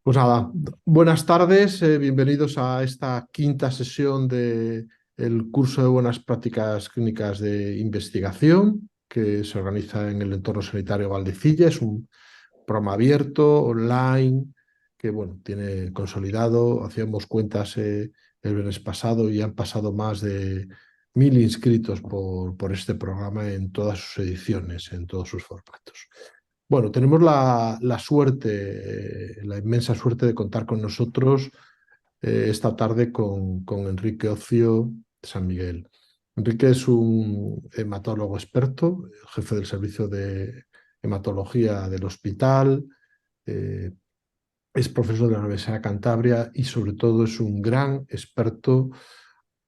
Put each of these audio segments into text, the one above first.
Pues nada, buenas tardes, bienvenidos a esta quinta sesión del curso de Buenas Prácticas Clínicas de Investigación que se organiza en el entorno sanitario Valdecilla. Es un programa abierto, online, que bueno, tiene consolidado. Hacíamos cuentas el viernes pasado y han pasado más de 1000 inscritos por este programa en todas sus ediciones, en todos sus formatos. Bueno, tenemos la suerte, la inmensa suerte de contar con nosotros esta tarde con Enrique Ocio de San Miguel. Enrique es un hematólogo experto, jefe del servicio de hematología del hospital, eh, es profesor de la Universidad de Cantabria y sobre todo es un gran experto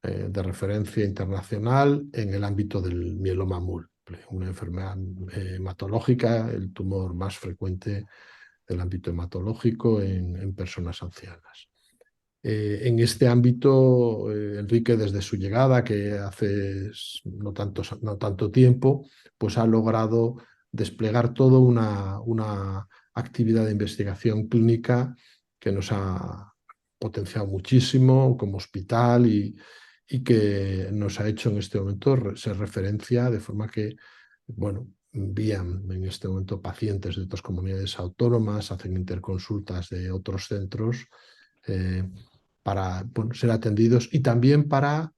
de referencia internacional en el ámbito del mieloma múltiple, una enfermedad hematológica, el tumor más frecuente del ámbito hematológico en personas ancianas. En este ámbito, Enrique, desde su llegada, que hace no tanto tiempo, pues ha logrado desplegar toda una actividad de investigación clínica que nos ha potenciado muchísimo como hospital y que nos ha hecho en este momento ser referencia, de forma que, bueno, envían en este momento pacientes de otras comunidades autónomas, hacen interconsultas de otros centros para bueno, ser atendidos y también para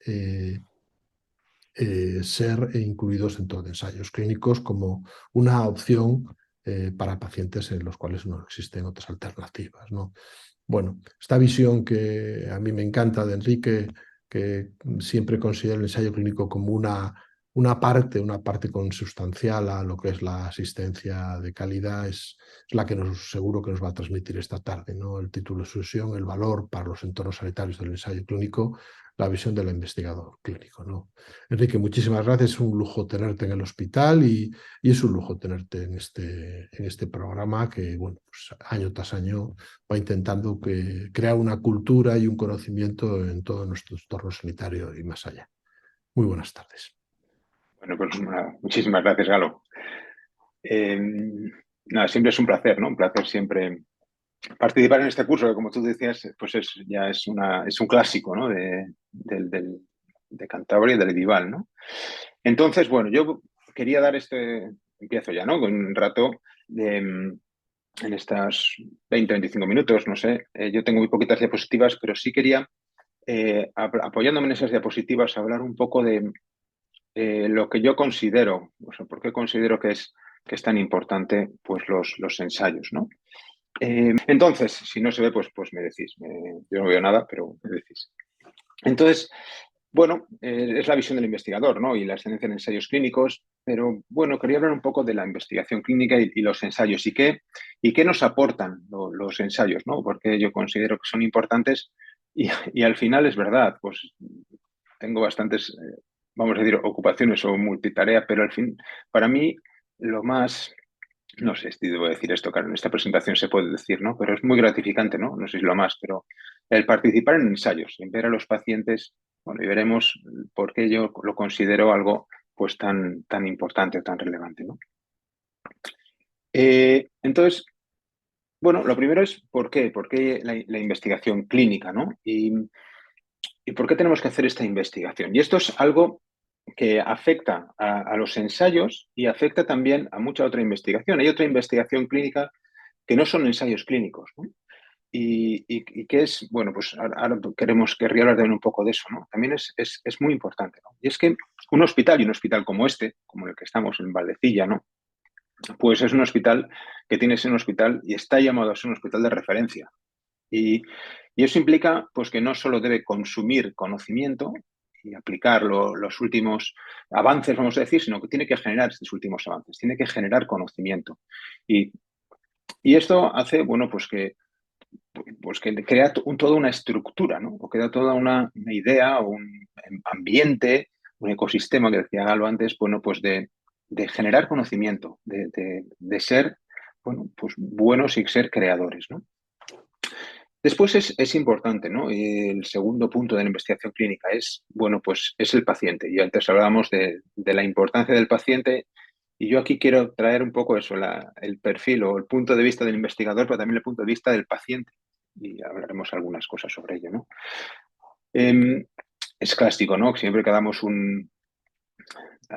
ser incluidos en todos los ensayos clínicos como una opción para pacientes en los cuales no existen otras alternativas, ¿no? Bueno, esta visión que a mí me encanta de Enrique, que siempre considera el ensayo clínico como una parte consustancial a lo que es la asistencia de calidad, es la que seguro que nos va a transmitir esta tarde, ¿no? El título de su sesión, el valor para los entornos sanitarios del ensayo clínico, la visión del investigador clínico, ¿no? Enrique, muchísimas gracias, es un lujo tenerte en el hospital y es un lujo tenerte en este programa que, bueno, pues año tras año va intentando crear una cultura y un conocimiento en todo nuestro entorno sanitario y más allá. Muy buenas tardes. Bueno, pues nada, muchísimas gracias, Galo. Eh, Nada, siempre es un placer, ¿no? Un placer siempre participar en este curso, que como tú decías, pues es un clásico, ¿no? De Cantabria y del Edival, ¿no? Entonces, bueno, yo quería empiezo ya, ¿no? Con un rato en estas 20, 25 minutos, no sé. Yo tengo muy poquitas diapositivas, pero sí quería, apoyándome en esas diapositivas, hablar un poco de lo que yo considero, o sea, por qué considero que es tan importante pues los ensayos, ¿no? Entonces, si no se ve, pues me decís. Yo no veo nada, pero me decís. Entonces, bueno, es la visión del investigador, ¿no? Y la excelencia en ensayos clínicos, pero bueno, quería hablar un poco de la investigación clínica y los ensayos y qué nos aportan los ensayos, ¿no? Porque yo considero que son importantes y al final es verdad, pues tengo bastantes, vamos a decir, ocupaciones o multitarea, pero al fin, para mí, lo más, no sé si debo decir esto, claro, en esta presentación se puede decir, ¿no? Pero es muy gratificante, ¿no? No sé si lo más, pero el participar en ensayos, en ver a los pacientes, bueno, y veremos por qué yo lo considero algo pues tan importante o tan relevante, ¿no? Entonces, bueno, lo primero es ¿por qué? ¿Por qué la investigación clínica, ¿no? ¿Y por qué tenemos que hacer esta investigación? Y esto es algo que afecta a los ensayos y afecta también a mucha otra investigación. Hay otra investigación clínica que no son ensayos clínicos, ¿no? Y que es, bueno, pues ahora querría hablar también un poco de eso, ¿no? También es muy importante, ¿no? Y es que un hospital, y un hospital como este, como el que estamos en Valdecilla, ¿no? Pues es un hospital que tiene que ser un hospital y está llamado a ser un hospital de referencia. Y, y eso implica pues, que no solo debe consumir conocimiento y aplicar los últimos avances, vamos a decir, sino que tiene que generar estos últimos avances, tiene que generar conocimiento. Y, y esto hace, bueno, pues que crea toda una estructura, ¿no? O crea toda una idea o un ambiente, un ecosistema que decía Galo antes, bueno, pues de generar conocimiento, de ser, bueno, pues buenos y ser creadores, ¿no? Después es importante, ¿no? Y el segundo punto de la investigación clínica es, bueno, pues es el paciente. Y antes hablábamos de la importancia del paciente y yo aquí quiero traer un poco eso, el perfil o el punto de vista del investigador, pero también el punto de vista del paciente. y hablaremos algunas cosas sobre ello, ¿no? Es clásico, ¿no? Siempre que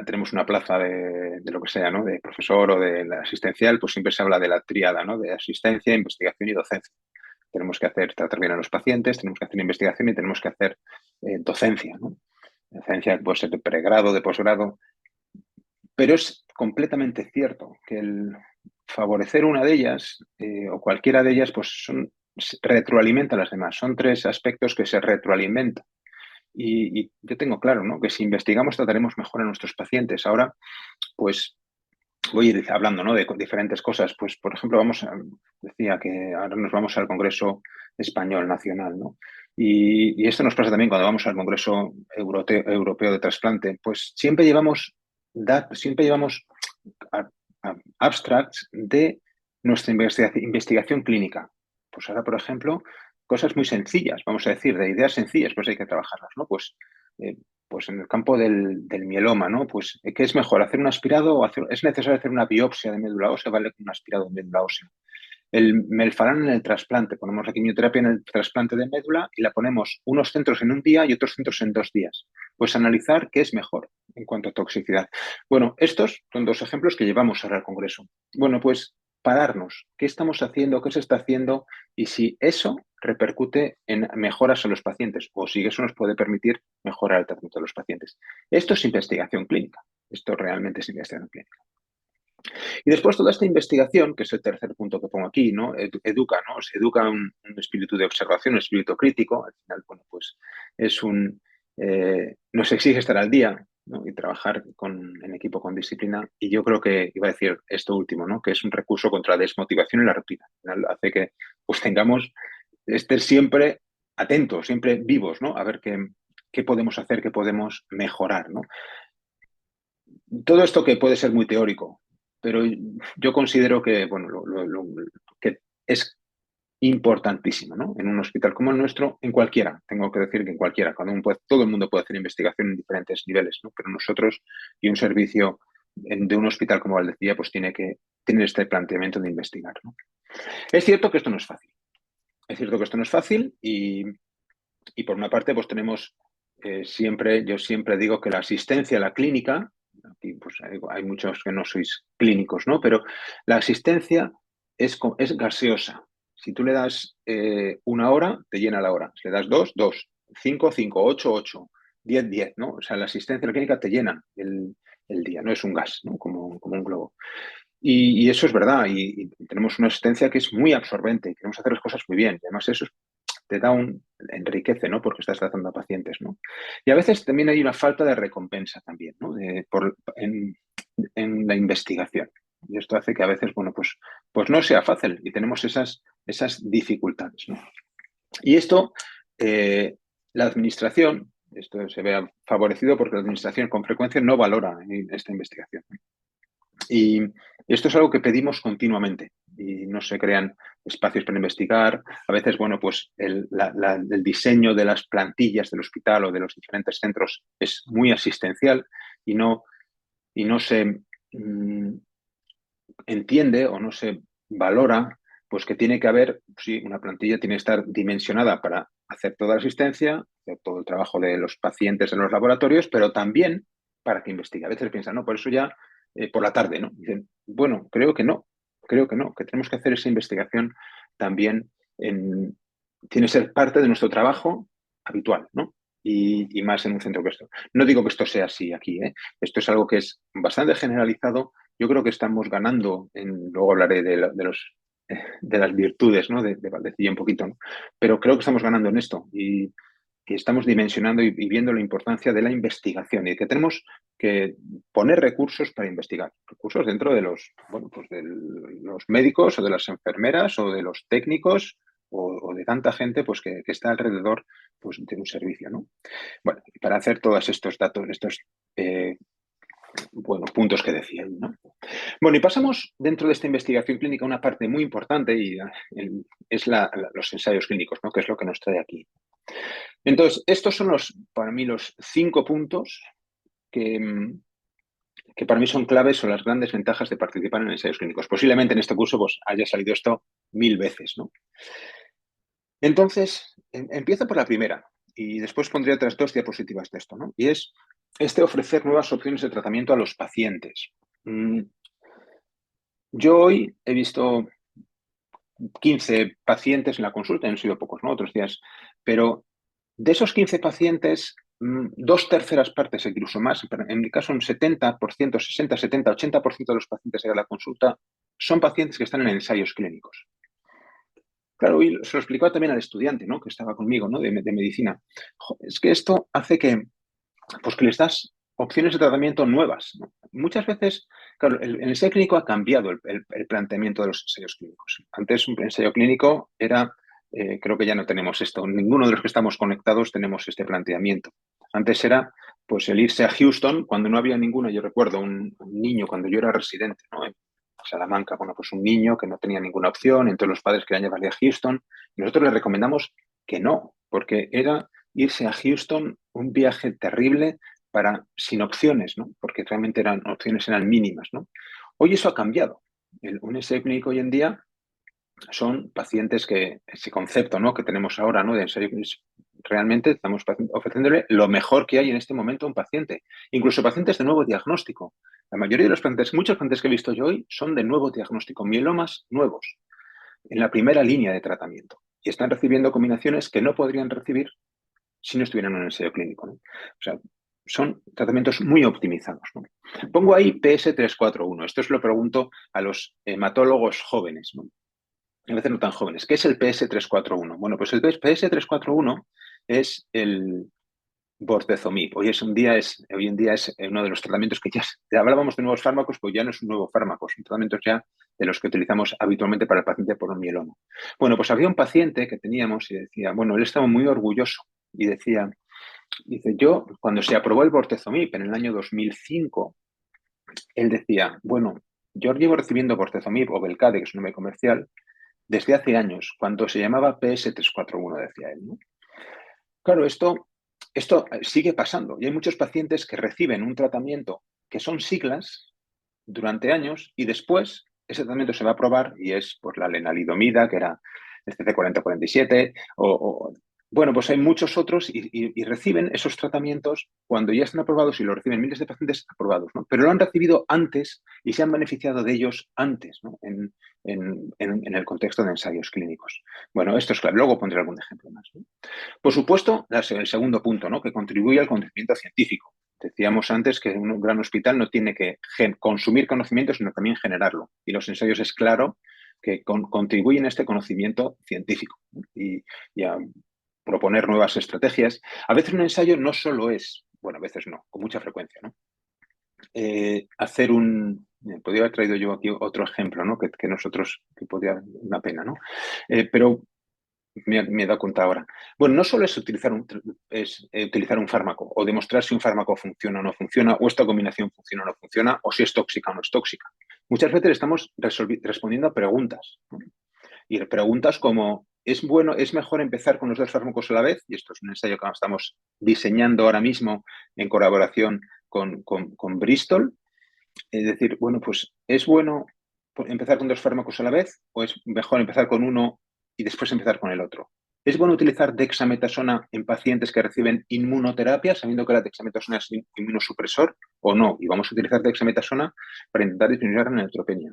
tenemos una plaza de lo que sea, ¿no? De profesor o de la asistencial, pues siempre se habla de la tríada, ¿no? De asistencia, investigación y docencia. Tenemos que tratar bien a los pacientes, tenemos que hacer investigación y tenemos que hacer docencia, ¿no? Docencia puede ser de pregrado, de posgrado, pero es completamente cierto que el favorecer una de ellas o cualquiera de ellas, pues retroalimenta a las demás. Son tres aspectos que se retroalimentan. Y yo tengo claro, ¿no? Que si investigamos trataremos mejor a nuestros pacientes. Ahora, pues voy a ir hablando, ¿no? De diferentes cosas. Pues, por ejemplo, decía que ahora nos vamos al Congreso Español Nacional, ¿no? Y esto nos pasa también cuando vamos al Congreso Europeo de Trasplante. Pues siempre llevamos abstracts de nuestra investigación clínica. Pues ahora, por ejemplo, cosas muy sencillas, vamos a decir, de ideas sencillas, pues hay que trabajarlas, ¿no? Pues en el campo del mieloma, ¿no? Pues, ¿qué es mejor? ¿Hacer un aspirado o es necesario hacer una biopsia de médula ósea? ¿Vale con un aspirado de médula ósea? El melfalán en el trasplante. Ponemos la quimioterapia en el trasplante de médula y la ponemos unos centros en un día y otros centros en 2 días. Pues analizar qué es mejor en cuanto a toxicidad. Bueno, estos son 2 ejemplos que llevamos ahora al Congreso. Bueno, pues pararnos. ¿Qué estamos haciendo? ¿Qué se está haciendo? Y si eso repercute en mejoras a los pacientes o si eso nos puede permitir mejorar el tratamiento de los pacientes. Esto es investigación clínica. Esto realmente es investigación clínica. Y después toda esta investigación, que es el tercer punto que pongo aquí, ¿no? Educa, ¿no? Se educa un espíritu de observación, un espíritu crítico. Al final, bueno, pues nos exige estar al día, ¿no? Y trabajar en equipo con disciplina. Y yo creo que iba a decir esto último, ¿no? Que es un recurso contra la desmotivación y la rutina. Al final hace que pues estén siempre atentos, siempre vivos, ¿no? A ver qué podemos hacer, qué podemos mejorar, ¿no? Todo esto que puede ser muy teórico, pero yo considero que, bueno, que es importantísimo, ¿no? En un hospital como el nuestro, en cualquiera, tengo que decir que en cualquiera, todo el mundo puede hacer investigación en diferentes niveles, ¿no? Pero nosotros y un servicio de un hospital como Valdecilla, pues tiene que tener este planteamiento de investigar, ¿no? Es cierto que esto no es fácil. Es cierto que esto no es fácil y por una parte, pues tenemos yo siempre digo que la asistencia a la clínica, aquí pues hay muchos que no sois clínicos, ¿no? Pero la asistencia es gaseosa. Si tú le das 1 hora, te llena la hora. Si le das 2, 2, 5, 5, 8, 8, 10, 10, ¿no? O sea, la asistencia a la clínica te llena el día, no es un gas, ¿no? Como un globo. Y eso es verdad, y tenemos una asistencia que es muy absorbente, queremos hacer las cosas muy bien. Además, eso te enriquece, ¿no? Porque estás tratando a pacientes, ¿no? Y a veces también hay una falta de recompensa también, ¿no? En la investigación. Y esto hace que a veces, bueno, pues no sea fácil y tenemos esas dificultades, ¿no? Y la administración, esto se ve favorecido porque la administración con frecuencia no valora esta investigación. Y esto es algo que pedimos continuamente y no se crean espacios para investigar. A veces, bueno, pues el diseño de las plantillas del hospital o de los diferentes centros es muy asistencial y no se entiende o no se valora pues que tiene que haber, sí, una plantilla tiene que estar dimensionada para hacer toda la asistencia, hacer todo el trabajo de los pacientes en los laboratorios, pero también para que investigue. A veces piensan, no, por eso ya por la tarde, ¿no? Dicen, bueno, creo que no, que tenemos que hacer esa investigación también tiene que ser parte de nuestro trabajo habitual, ¿no? Y más en un centro que esto. No digo que esto sea así aquí, ¿eh? Esto es algo que es bastante generalizado. Yo creo que estamos ganando, luego hablaré de las virtudes, ¿no? de Valdecilla un poquito, ¿no? Pero creo que estamos ganando en esto y estamos dimensionando y viendo la importancia de la investigación y que tenemos que poner recursos para investigar, recursos dentro de pues de los médicos o de las enfermeras o de los técnicos o de tanta gente pues que está alrededor pues, de un servicio, ¿no? Bueno, para hacer todos estos datos, estos puntos que decía, ¿no? Bueno, y pasamos dentro de esta investigación clínica a una parte muy importante y es los ensayos clínicos, ¿no? Que es lo que nos trae aquí. Entonces, estos son para mí los 5 puntos que para mí son claves o las grandes ventajas de participar en ensayos clínicos. Posiblemente en este curso pues, haya salido esto 1000 veces, ¿no? Entonces, empiezo por la primera y después pondré otras dos diapositivas de esto, ¿no? Y es ofrecer nuevas opciones de tratamiento a los pacientes. Yo hoy he visto 15 pacientes en la consulta, han sido pocos, ¿no? Otros días, pero de esos 15 pacientes, dos terceras partes, incluso más, en mi caso un 70%, 60, 70, 80% de los pacientes de la consulta son pacientes que están en ensayos clínicos. Claro, y se lo explicó también al estudiante, ¿no? Que estaba conmigo, ¿no? De medicina. Es que esto hace que, pues que les das opciones de tratamiento nuevas, ¿no? Muchas veces, claro, el ensayo clínico ha cambiado el planteamiento de los ensayos clínicos. Antes un ensayo clínico era, creo que ya no tenemos esto, ninguno de los que estamos conectados tenemos este planteamiento. Antes era, pues, el irse a Houston cuando no había ninguno. Yo recuerdo un niño cuando yo era residente, ¿no? En Salamanca, bueno, pues un niño que no tenía ninguna opción, entonces los padres querían llevarle a Houston. Y nosotros le recomendamos que no, porque era irse a Houston un viaje terrible sin opciones, ¿no? Porque realmente opciones eran mínimas, ¿no? Hoy eso ha cambiado. Un ensayo clínico hoy en día son pacientes que, ese concepto, ¿no? Que tenemos ahora, ¿no? De ensayo clínico, realmente estamos ofreciéndole lo mejor que hay en este momento a un paciente. Incluso pacientes de nuevo diagnóstico. La mayoría de los pacientes, muchos pacientes que he visto yo hoy son de nuevo diagnóstico, mielomas nuevos, en la primera línea de tratamiento. Y están recibiendo combinaciones que no podrían recibir si no estuvieran en un ensayo clínico, ¿no? O sea, son tratamientos muy optimizados, ¿no? Pongo ahí PS341. Esto se lo pregunto a los hematólogos jóvenes, ¿no? A veces no tan jóvenes. ¿Qué es el PS341? Bueno, pues el PS341 es el bortezomib. Hoy en día es uno de los tratamientos que ya hablábamos de nuevos fármacos, pues ya no es un nuevo fármaco, son tratamientos ya de los que utilizamos habitualmente para el paciente por un mieloma. Bueno, pues había un paciente que teníamos y decía, bueno, él estaba muy orgulloso y decía, dice, yo, cuando se aprobó el bortezomib en el año 2005, él decía, bueno, yo llevo recibiendo bortezomib o Belcade, que es un nombre comercial, desde hace años, cuando se llamaba PS341, decía él, ¿no? Claro, esto sigue pasando y hay muchos pacientes que reciben un tratamiento que son siglas durante años y después ese tratamiento se va a aprobar y es por la lenalidomida, que era este C4047, bueno, pues hay muchos otros y reciben esos tratamientos cuando ya están aprobados y lo reciben miles de pacientes aprobados, ¿no? Pero lo han recibido antes y se han beneficiado de ellos antes, ¿no? En el contexto de ensayos clínicos. Bueno, esto es claro. Luego pondré algún ejemplo más, ¿no? Por supuesto, el segundo punto, ¿no? Que contribuye al conocimiento científico. Decíamos antes que un gran hospital no tiene que consumir conocimiento, sino también generarlo. Y los ensayos es claro que contribuyen a este conocimiento científico, ¿no? Y a proponer nuevas estrategias. A veces un ensayo no solo es, bueno, a veces no, con mucha frecuencia, ¿no? Hacer podría haber traído yo aquí otro ejemplo, ¿no? Que nosotros, que podría, una pena, ¿no? Pero me he dado cuenta ahora. Bueno, no solo es utilizar un fármaco o demostrar si un fármaco funciona o no funciona, o esta combinación funciona o no funciona, o si es tóxica o no es tóxica. Muchas veces estamos respondiendo a preguntas, ¿no? Y preguntas como, ¿es mejor empezar con los dos fármacos a la vez? Y esto es un ensayo que estamos diseñando ahora mismo en colaboración con Bristol. Es decir, bueno, pues ¿es bueno empezar con dos fármacos a la vez o es mejor empezar con uno y después empezar con el otro? ¿Es bueno utilizar dexametasona en pacientes que reciben inmunoterapia, sabiendo que la dexametasona es inmunosupresor o no? Y vamos a utilizar dexametasona para intentar disminuir la neutropenia.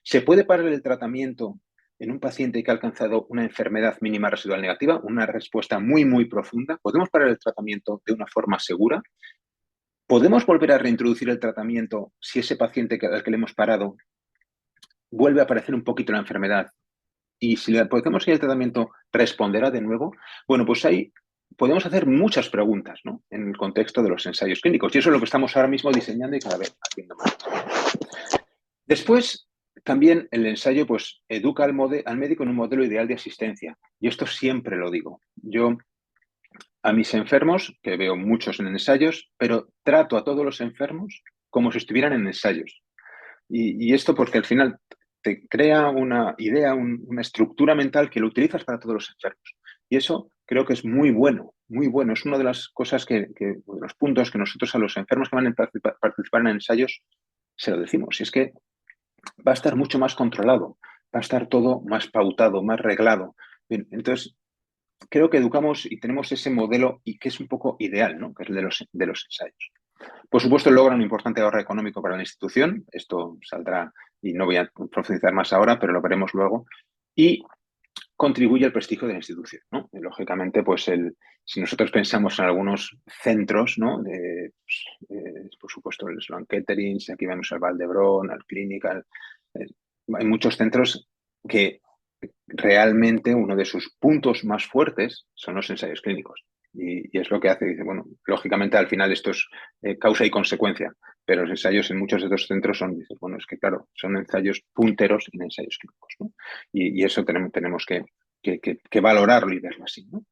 ¿Se puede parar el tratamiento en un paciente que ha alcanzado una enfermedad mínima residual negativa? Una respuesta muy, muy profunda. ¿Podemos parar el tratamiento de una forma segura? ¿Podemos volver a reintroducir el tratamiento si ese paciente al que le hemos parado vuelve a aparecer un poquito la enfermedad? Y si le podemos seguir el tratamiento, ¿responderá de nuevo? Bueno, pues ahí podemos hacer muchas preguntas, ¿no? En el contexto de los ensayos clínicos. Y eso es lo que estamos ahora mismo diseñando y cada vez haciendo más. Después, también el ensayo pues, educa al médico en un modelo ideal de asistencia. Y esto siempre lo digo. Yo a mis enfermos, que veo muchos en ensayos, pero trato a todos los enfermos como si estuvieran en ensayos. Y esto porque al final te crea una idea, una estructura mental que lo utilizas para todos los enfermos. Y eso creo que es muy bueno, muy bueno. Es una de las cosas de los puntos que nosotros a los enfermos que van a participar en ensayos se lo decimos. Y es que va a estar mucho más controlado, va a estar todo más pautado, más reglado. Bien, entonces, creo que educamos y tenemos ese modelo y que es un poco ideal, ¿no? Que es el de los ensayos. Por supuesto, logra un importante ahorro económico para la institución. Esto saldrá y no voy a profundizar más ahora, pero lo veremos luego. Y contribuye al prestigio de la institución, ¿no? Y, lógicamente, pues si nosotros pensamos en algunos centros, ¿no? Por supuesto, el Sloan Kettering, aquí vemos al Vall d'Hebron, al Clinical, hay muchos centros que realmente uno de sus puntos más fuertes son los ensayos clínicos. Y es lo que hace, dice, bueno, lógicamente al final esto es causa y consecuencia, pero los ensayos en muchos de estos centros son, dices, bueno, es que claro, son ensayos punteros en ensayos clínicos, ¿no? Y eso tenemos que valorarlo y verlo así, ¿no?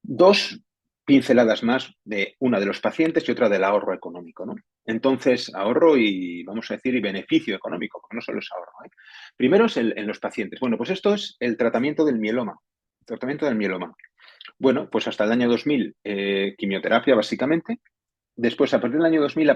Dos pinceladas más de una de los pacientes y otra del ahorro económico, ¿no? Entonces, ahorro y, vamos a decir, y beneficio económico, porque no solo es ahorro, ¿eh? Primero es en los pacientes. Bueno, pues esto es el tratamiento del mieloma. El tratamiento del mieloma. Bueno, pues hasta el año 2000, quimioterapia básicamente. Después, a partir del año 2000,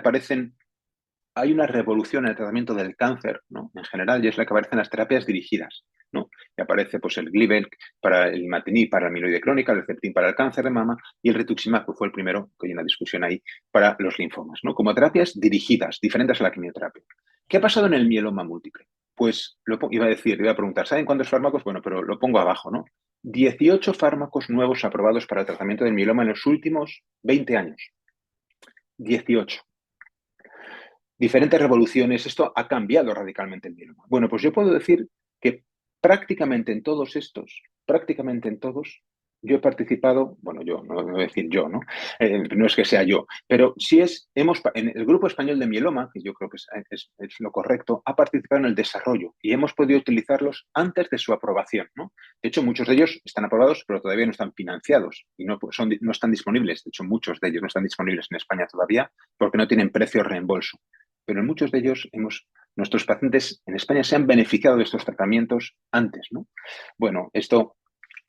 hay una revolución en el tratamiento del cáncer, ¿no? En general, y es la que aparecen las terapias dirigidas, ¿no? Y aparece pues el Glivec para el imatinib, para la amiloide crónica, el Herceptin para el cáncer de mama y el rituximab, que fue el primero, que hay una discusión ahí, para los linfomas, ¿no? Como terapias dirigidas, diferentes a la quimioterapia. ¿Qué ha pasado en el mieloma múltiple? Pues iba a preguntar, ¿saben cuántos fármacos? Bueno, pero lo pongo abajo, ¿no? 18 fármacos nuevos aprobados para el tratamiento del mieloma en los últimos 20 años. 18. Diferentes revoluciones, esto ha cambiado radicalmente el mieloma. Bueno, pues yo puedo decir que prácticamente en todos, yo he participado, bueno, yo, no voy a decir yo, ¿no? No es que sea yo, pero sí en el Grupo Español de Mieloma, que yo creo que es lo correcto, ha participado en el desarrollo y hemos podido utilizarlos antes de su aprobación, ¿no? De hecho, muchos de ellos están aprobados, pero todavía no están financiados y no están disponibles. De hecho, muchos de ellos no están disponibles en España todavía porque no tienen precio reembolso. Pero en muchos de ellos nuestros pacientes en España se han beneficiado de estos tratamientos antes, ¿no? Bueno, esto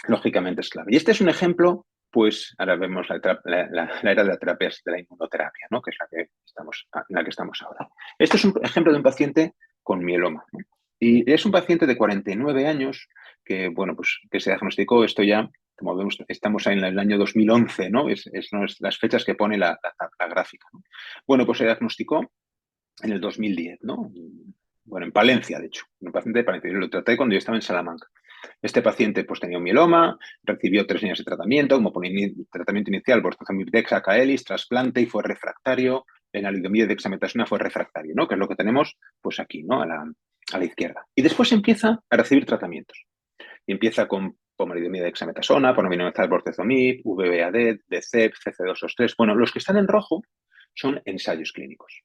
lógicamente es clave. Y este es un ejemplo, pues ahora vemos la era de la terapia, de la inmunoterapia, ¿no? Que es en la que estamos ahora. Este es un ejemplo de un paciente con mieloma, ¿no? Y es un paciente de 49 años que, bueno, pues que se diagnosticó esto ya, como vemos, estamos en el año 2011, ¿no? No es las fechas que pone la gráfica, ¿no? Bueno, pues se diagnosticó en el 2010, ¿no? Bueno, en Palencia, de hecho, un paciente de Palencia. Yo lo traté cuando yo estaba en Salamanca. Este paciente pues tenía un mieloma, recibió 3 años de tratamiento, como por tratamiento inicial, bortezomib dexa, caelis, trasplante y fue refractario. Lenalidomide dexametasona fue refractario, ¿no? Que es lo que tenemos pues aquí, ¿no? A la izquierda. Y después empieza a recibir tratamientos. Y empieza con pomalidomide dexametasona, ponovinozal bortezomib, VBAD, DCEP, CC223. Bueno, los que están en rojo son ensayos clínicos.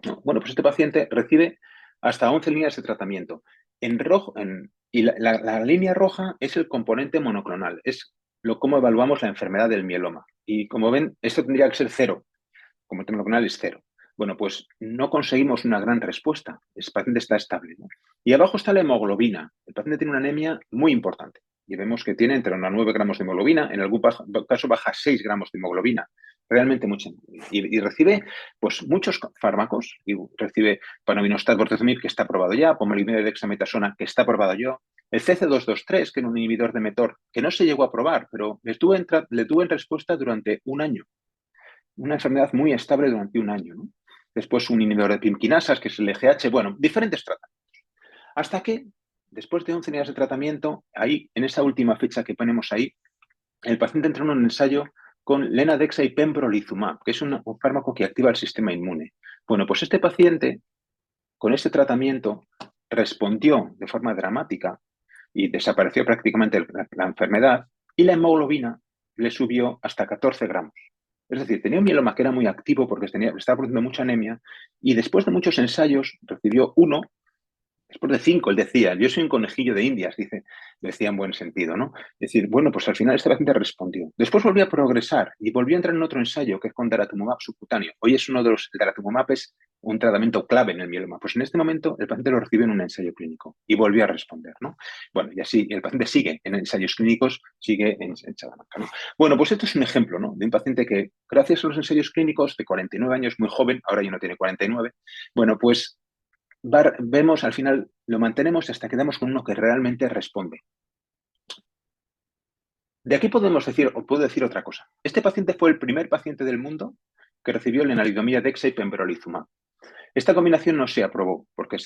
¿No? Bueno, pues este paciente recibe hasta 11 líneas de tratamiento. En rojo, y la línea roja es el componente monoclonal, es cómo evaluamos la enfermedad del mieloma. Y como ven, esto tendría que ser 0. Componente monoclonal es 0. Bueno, pues no conseguimos una gran respuesta. El paciente está estable, ¿no? Y abajo está la hemoglobina. El paciente tiene una anemia muy importante. Y vemos que tiene entre unos 9 gramos de hemoglobina, en algún caso baja 6 gramos de hemoglobina. Realmente mucha. Y recibe pues muchos fármacos. Y recibe panovinostat bortezomib, que está aprobado ya, pomalidomide dexametasona, que está aprobado ya, el CC223, que era un inhibidor de mTOR, que no se llegó a aprobar, pero le tuvo en respuesta durante un año. Una enfermedad muy estable durante un año, ¿no? Después un inhibidor de pimquinasas, que es el EGH, bueno, diferentes tratamientos. Hasta que, después de 11 días de tratamiento, ahí, en esa última fecha que ponemos ahí, el paciente entró en un ensayo con lenadexa y pembrolizumab, que es un fármaco que activa el sistema inmune. Bueno, pues este paciente, con ese tratamiento, respondió de forma dramática y desapareció prácticamente la enfermedad y la hemoglobina le subió hasta 14 gramos. Es decir, tenía un mieloma que era muy activo porque estaba produciendo mucha anemia y después de muchos ensayos recibió 1. Después de 5, él decía, yo soy un conejillo de Indias, decía en buen sentido, ¿no? Es decir, bueno, pues al final este paciente respondió. Después volvió a progresar y volvió a entrar en otro ensayo que es con daratumumab subcutáneo. Hoy es el daratumumab es un tratamiento clave en el mieloma. Pues en este momento el paciente lo recibe en un ensayo clínico y volvió a responder, ¿no? Bueno, y así el paciente sigue en ensayos clínicos, sigue en Salamanca, ¿no? Bueno, pues esto es un ejemplo, ¿no? De un paciente que, gracias a los ensayos clínicos, de 49 años, muy joven, ahora ya no tiene 49, bueno, pues vemos al final, lo mantenemos hasta que damos con uno que realmente responde. De aquí podemos decir, o puedo decir otra cosa. Este paciente fue el primer paciente del mundo que recibió lenalidomida dexa y pembrolizumab. Esta combinación no se aprobó porque,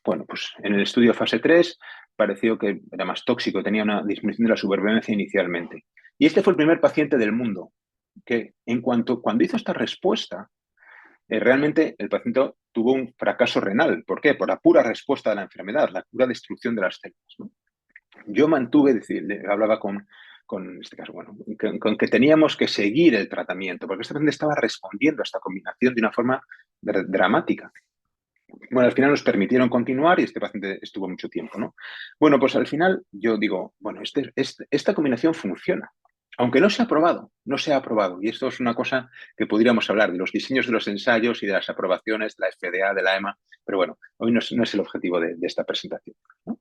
bueno, pues en el estudio fase 3 pareció que era más tóxico, tenía una disminución de la supervivencia inicialmente. Y este fue el primer paciente del mundo que, cuando hizo esta respuesta, realmente el paciente tuvo un fracaso renal. ¿Por qué? Por la pura respuesta de la enfermedad, la pura destrucción de las células, ¿no? Yo mantuve, hablaba en este caso, bueno, con que teníamos que seguir el tratamiento, porque este paciente estaba respondiendo a esta combinación de una forma dramática. Bueno, al final nos permitieron continuar y este paciente estuvo mucho tiempo, ¿no? Bueno, pues al final yo digo, bueno, esta combinación funciona. Aunque no se ha aprobado, no se ha aprobado. Y esto es una cosa que podríamos hablar de los diseños de los ensayos y de las aprobaciones de la FDA, de la EMA, pero bueno, hoy no es el objetivo de esta presentación, ¿no?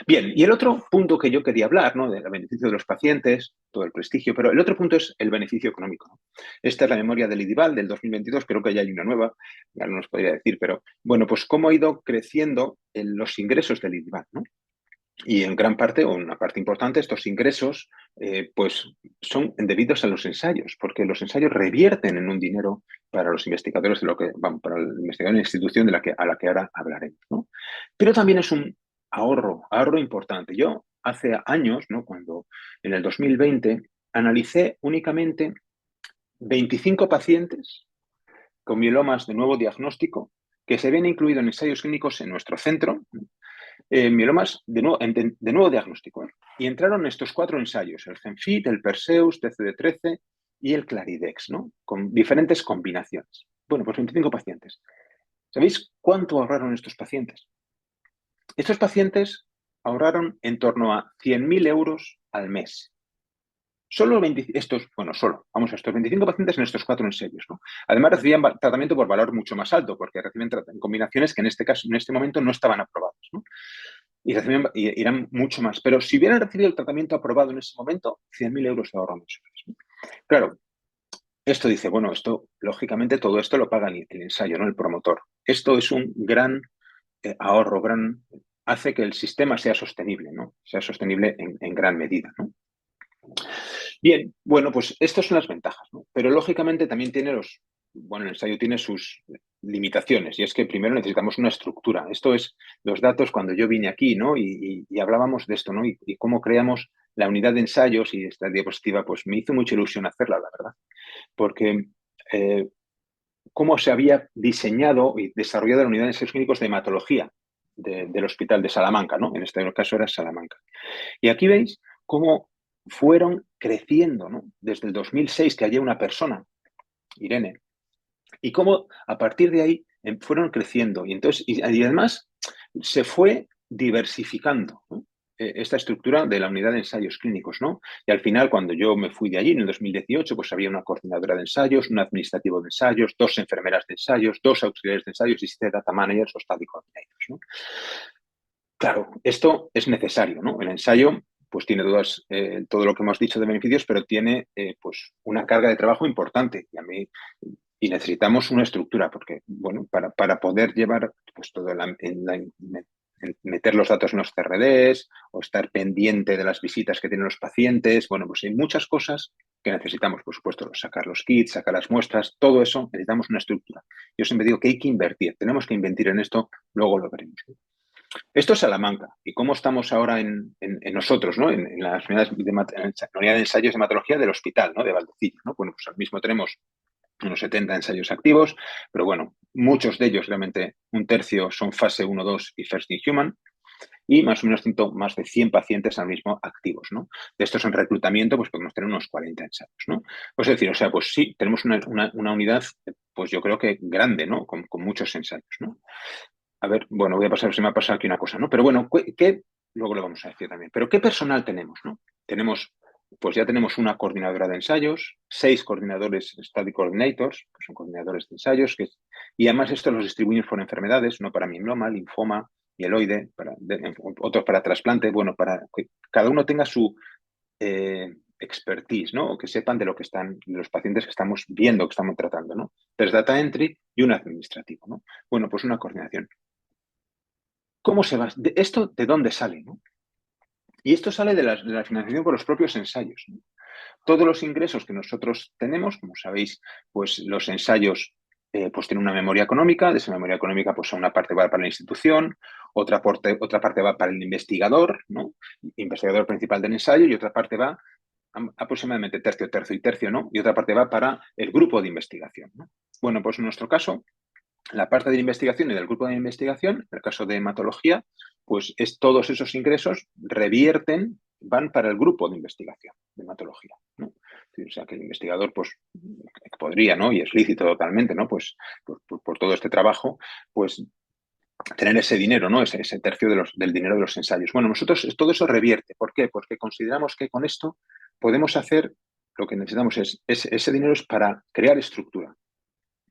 Bien, y el otro punto que yo quería hablar, ¿no? Del beneficio de los pacientes, todo el prestigio, pero el otro punto es el beneficio económico, ¿no? Esta es la memoria del IDIVAL del 2022, creo que ya hay una nueva, ya no nos podría decir, pero bueno, pues cómo ha ido creciendo los ingresos del IDIVAL, ¿no? Y en gran parte, o una parte importante, estos ingresos pues son debidos a los ensayos, porque los ensayos revierten en un dinero para los investigadores para el investigador en la institución a la que ahora hablaremos, ¿no? Pero también es un ahorro importante. Yo hace años, ¿no? Cuando en el 2020 analicé únicamente 25 pacientes con mielomas de nuevo diagnóstico que se habían incluido en ensayos clínicos en nuestro centro, mielomas de nuevo diagnóstico. Y entraron estos 4 ensayos, el GenFit, el Perseus, TCD13 y el Claridex, ¿no? Con diferentes combinaciones. Bueno, pues 25 pacientes. ¿Sabéis cuánto ahorraron estos pacientes? Estos pacientes ahorraron en torno a 100.000 euros al mes. Solo vamos a estos 25 pacientes en estos 4 ensayos, ¿no? Además recibían tratamiento por valor mucho más alto, porque reciben combinaciones que en este caso, en este momento, no estaban aprobadas, ¿no? Y irán mucho más. Pero si hubieran recibido el tratamiento aprobado en ese momento, 100.000 euros de ahorro mensuales, ¿no? Claro, esto dice, bueno, lógicamente, todo esto lo paga el ensayo, ¿no? El promotor. Esto es un gran ahorro, hace que el sistema sea sostenible, ¿no? Sea sostenible en gran medida, ¿no? Bien, bueno, pues estas son las ventajas, ¿no? Pero lógicamente también el ensayo tiene sus limitaciones y es que primero necesitamos una estructura. Esto es los datos cuando yo vine aquí, ¿no? Y hablábamos de esto, ¿no? Y cómo creamos la unidad de ensayos y esta diapositiva, pues me hizo mucha ilusión hacerla, la verdad, porque cómo se había diseñado y desarrollado la unidad de ensayos clínicos de hematología del Hospital de Salamanca, ¿no? En este caso era Salamanca. Y aquí veis cómo fueron creciendo, ¿no? Desde el 2006 que había una persona, Irene, y cómo a partir de ahí fueron creciendo. Y además se fue diversificando, ¿no? Esta estructura de la unidad de ensayos clínicos, ¿no? Y al final, cuando yo me fui de allí en el 2018, pues había una coordinadora de ensayos, un administrativo de ensayos, 2 enfermeras de ensayos, 2 auxiliares de ensayos y 7 data managers o study coordinators, ¿no? Claro, esto es necesario, ¿no? El ensayo pues tiene todo lo que hemos dicho de beneficios, pero tiene pues una carga de trabajo importante y necesitamos una estructura, porque, bueno, para poder llevar pues todo meter los datos en los CRDs o estar pendiente de las visitas que tienen los pacientes, bueno, pues hay muchas cosas que necesitamos, por supuesto, sacar los kits, sacar las muestras, todo eso necesitamos una estructura. Yo siempre digo que hay que invertir, tenemos que invertir en esto, luego lo veremos, ¿no? Esto es Salamanca. ¿Y cómo estamos ahora en nosotros, ¿no? En las unidades en la unidad de ensayos de hematología del hospital, ¿no? De Valdecillos, ¿no? Bueno, pues ahora mismo tenemos unos 70 ensayos activos, pero bueno, muchos de ellos, realmente un tercio, son fase 1, 2 y first in human, y más o menos más de 100 pacientes ahora mismo activos, ¿no? De estos en reclutamiento, pues podemos tener unos 40 ensayos, ¿no? Pues es decir, o sea, pues sí, tenemos una unidad, pues yo creo que grande, ¿no? Con muchos ensayos, ¿no? A ver, bueno, voy a pasar, se me ha pasado aquí una cosa, ¿no? Pero bueno, luego lo vamos a decir también, pero ¿qué personal tenemos, no? Pues ya tenemos una coordinadora de ensayos, 6 coordinadores study coordinators, que son coordinadores de ensayos, y además estos los distribuimos por enfermedades, no para mieloma, linfoma, mieloide, otros para trasplante, bueno, para que cada uno tenga su expertise, ¿no? O que sepan de los pacientes que estamos viendo, que estamos tratando, ¿no? 3 data entry y un administrativo, ¿no? Bueno, pues una coordinación. ¿Cómo se va? ¿Esto de dónde sale, no? Y esto sale de la financiación por los propios ensayos, ¿no? Todos los ingresos que nosotros tenemos, como sabéis, pues los ensayos pues tienen una memoria económica, de esa memoria económica pues una parte va para la institución, otra parte va para el investigador, ¿no? Investigador principal del ensayo, y otra parte va aproximadamente tercio, tercio y tercio, ¿no? Y otra parte va para el grupo de investigación, ¿no? Bueno, pues en nuestro caso, la parte de la investigación y del grupo de investigación, en el caso de hematología, pues todos esos ingresos revierten, van para el grupo de investigación de hematología, ¿no? O sea, que el investigador, pues, podría, ¿no? Y es lícito totalmente, ¿no? Pues, por todo este trabajo, pues, tener ese dinero, ¿no? Ese tercio del dinero de los ensayos. Bueno, nosotros todo eso revierte. ¿Por qué? Porque consideramos que con esto podemos hacer lo que necesitamos ese dinero es para crear estructura.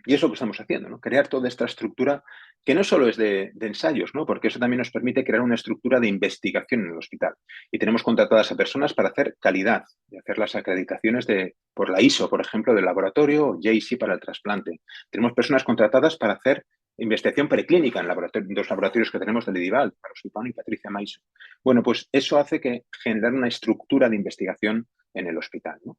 Y es lo que estamos haciendo, ¿no? Crear toda esta estructura que no solo es de ensayos, ¿no? Porque eso también nos permite crear una estructura de investigación en el hospital. Y tenemos contratadas a personas para hacer calidad, y hacer las acreditaciones por la ISO, por ejemplo, del laboratorio, o JC para el trasplante. Tenemos personas contratadas para hacer investigación preclínica en dos laboratorios que tenemos del IDIVAL, para Sulpán y Patricia Maiso. Bueno, pues eso hace que generar una estructura de investigación en el hospital, ¿no?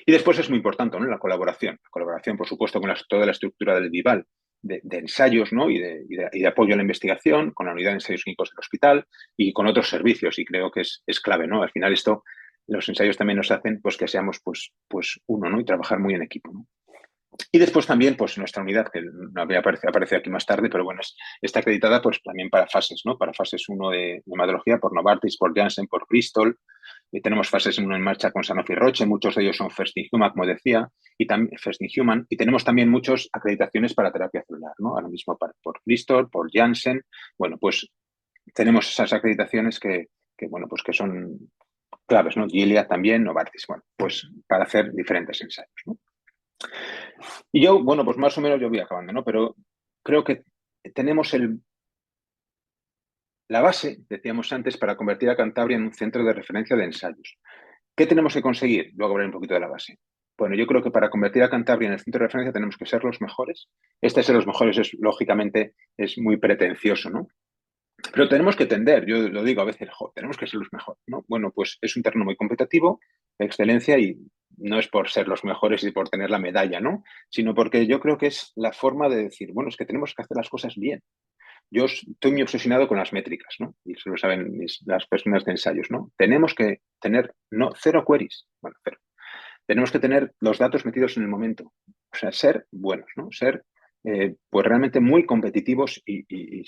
Y después es muy importante, ¿no? La colaboración. La colaboración, por supuesto, con toda la estructura del DIVAL, de ensayos, ¿no? y de apoyo a la investigación, con la unidad de ensayos clínicos del hospital y con otros servicios. Y creo que es clave, ¿no? Al final esto, los ensayos también nos hacen pues, que seamos pues uno, ¿no? Y trabajar muy en equipo, ¿no? Y después también, pues nuestra unidad, que aparece aquí más tarde, pero bueno, está acreditada pues también para fases, ¿no? Para fases 1 de hematología por Novartis, por Janssen, por Bristol. Y tenemos fases 1 en marcha con Sanofi Roche, muchos de ellos son First in Human, como decía, y también First in Human, y tenemos también muchas acreditaciones para terapia celular, ¿no? Ahora mismo por Bristol, por Janssen. Bueno, pues tenemos esas acreditaciones bueno, pues que son claves, ¿no? Gilead también, Novartis, bueno, pues para hacer diferentes ensayos, ¿no? Y yo, bueno, pues más o menos yo voy acabando, ¿no? Pero creo que tenemos la base, decíamos antes, para convertir a Cantabria en un centro de referencia de ensayos. ¿Qué tenemos que conseguir? Luego hablaré un poquito de la base. Bueno, yo creo que para convertir a Cantabria en el centro de referencia tenemos que ser los mejores. Este ser los mejores lógicamente, es muy pretencioso, ¿no? Pero tenemos que tender, yo lo digo a veces, tenemos que ser los mejores, ¿no? Bueno, pues es un terreno muy competitivo, de excelencia, y no es por ser los mejores y por tener la medalla, ¿no? Sino porque yo creo que es la forma de decir, bueno, es que tenemos que hacer las cosas bien. Yo estoy muy obsesionado con las métricas, ¿no? Y eso lo saben las personas de ensayos, ¿no? Tenemos que tener, no, cero queries, bueno, cero. Tenemos que tener los datos metidos en el momento. O sea, ser buenos, ¿no? Ser pues realmente muy competitivos y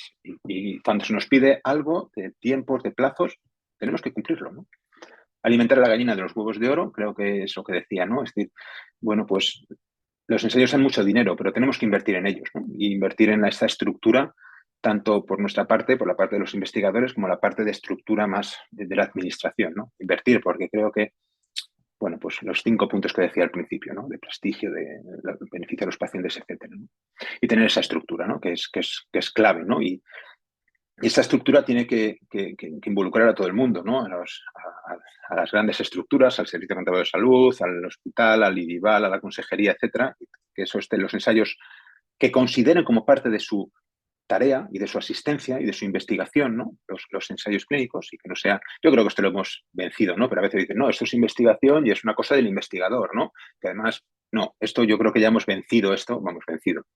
cuando se nos pide algo de tiempos, de plazos, tenemos que cumplirlo, ¿no? Alimentar a la gallina de los huevos de oro, creo que es lo que decía, ¿no? Es decir, bueno, pues los ensayos dan mucho dinero, pero tenemos que invertir en ellos, ¿no? Y invertir en esta estructura, tanto por nuestra parte, por la parte de los investigadores, como la parte de estructura más de la administración, ¿no? Invertir, porque creo que bueno, pues los 5 puntos que decía al principio, ¿no? De prestigio, de beneficio a los pacientes, etcétera, ¿no? Y tener esa estructura, ¿no? Que es clave, ¿no? Y esa estructura tiene que involucrar a todo el mundo, ¿no? A las grandes estructuras, al Servicio Cántabro de Salud, al hospital, al IDIVAL, a la consejería, etcétera, que eso esté los ensayos que consideren como parte de su tarea y de su asistencia y de su investigación, ¿no? Los ensayos clínicos, y que no sea, yo creo que esto lo hemos vencido, ¿no? Pero a veces dicen, no, esto es investigación y es una cosa del investigador, ¿no? Que además, no, esto yo creo que ya hemos vencido esto, vamos, vencido,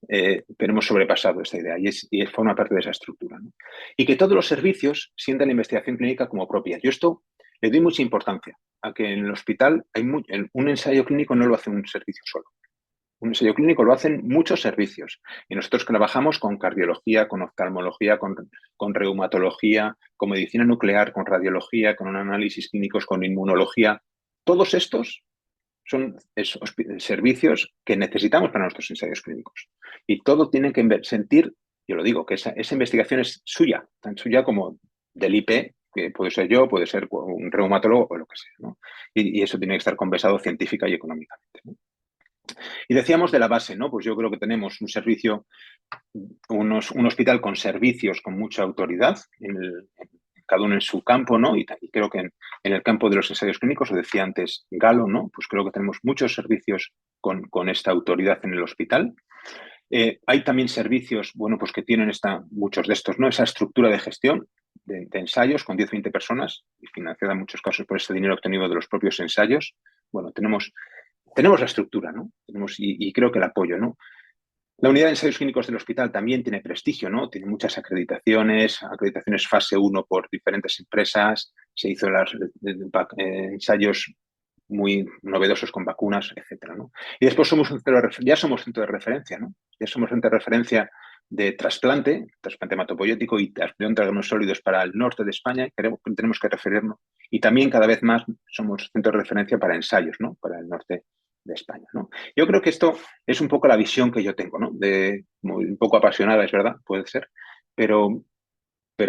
pero hemos sobrepasado esta idea y forma parte de esa estructura, ¿no? Y que todos los servicios sientan la investigación clínica como propia. Yo esto le doy mucha importancia a que en el hospital un ensayo clínico no lo hace un servicio solo. Un ensayo clínico lo hacen muchos servicios y nosotros trabajamos con cardiología, con oftalmología, con reumatología, con medicina nuclear, con radiología, con análisis clínicos, con inmunología. Todos estos son servicios que necesitamos para nuestros ensayos clínicos. Y todo tiene que sentir, yo lo digo, que esa investigación es suya, tan suya como del IP, que puede ser yo, puede ser un reumatólogo o lo que sea, ¿no? Y eso tiene que estar compensado científica y económicamente, ¿no? Y decíamos de la base, ¿no? Pues yo creo que tenemos un servicio, un hospital con servicios con mucha autoridad, cada uno en su campo, ¿no? Y creo que en el campo de los ensayos clínicos, lo decía antes Galo, ¿no? Pues creo que tenemos muchos servicios con esta autoridad en el hospital. Hay también servicios, bueno, pues que tienen muchos de estos, ¿no? Esa estructura de gestión. de ensayos con 10-20 personas y financiada en muchos casos por ese dinero obtenido de los propios ensayos. Bueno, tenemos la estructura, ¿no? Y creo que el apoyo, ¿no? La unidad de ensayos clínicos del hospital también tiene prestigio, ¿no? Tiene muchas acreditaciones fase 1 por diferentes empresas, se hizo ensayos muy novedosos con vacunas, etcétera, ¿no? Y después ya somos centro de referencia, ¿no? Ya somos centro de referencia de trasplante hematopoyético y trasplante de órganos sólidos para el norte de España, y tenemos que referirnos. Y también cada vez más somos centro de referencia para ensayos, ¿no? Para el norte de España, ¿no? Yo creo que esto es un poco la visión que yo tengo, ¿no? Un poco apasionada, es verdad, puede ser, pero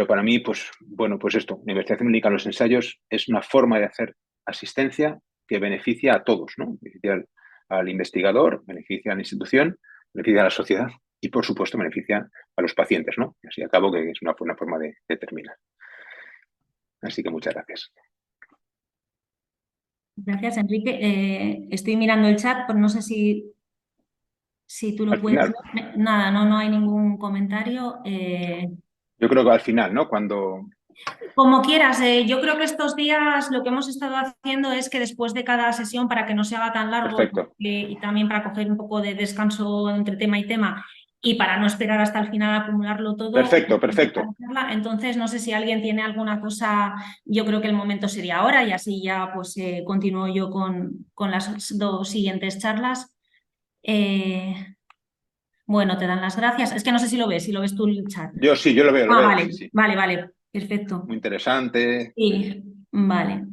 para mí, pues, bueno, pues esto, la investigación clínica en los ensayos es una forma de hacer asistencia que beneficia a todos, ¿no? Beneficia al investigador, beneficia a la institución, beneficia a la sociedad y, por supuesto, beneficia a los pacientes, ¿no? Y así acabo, que es una buena forma de terminar. Así que muchas gracias. Gracias, Enrique. Estoy mirando el chat, pero no sé si tú lo puedes ver. Nada, no hay ningún comentario. Yo creo que al final, ¿no? Como quieras, yo creo que estos días lo que hemos estado haciendo es que después de cada sesión, para que no se haga tan largo, y también para coger un poco de descanso entre tema y tema, y para no esperar hasta el final a acumularlo todo. Perfecto. Entonces, no sé si alguien tiene alguna cosa, yo creo que el momento sería ahora y así ya pues continúo yo con las dos siguientes charlas. Bueno, te dan las gracias. Es que no sé si lo ves tú el chat. Yo sí, yo lo veo. Vale, sí. Vale, perfecto. Muy interesante. Sí, vale.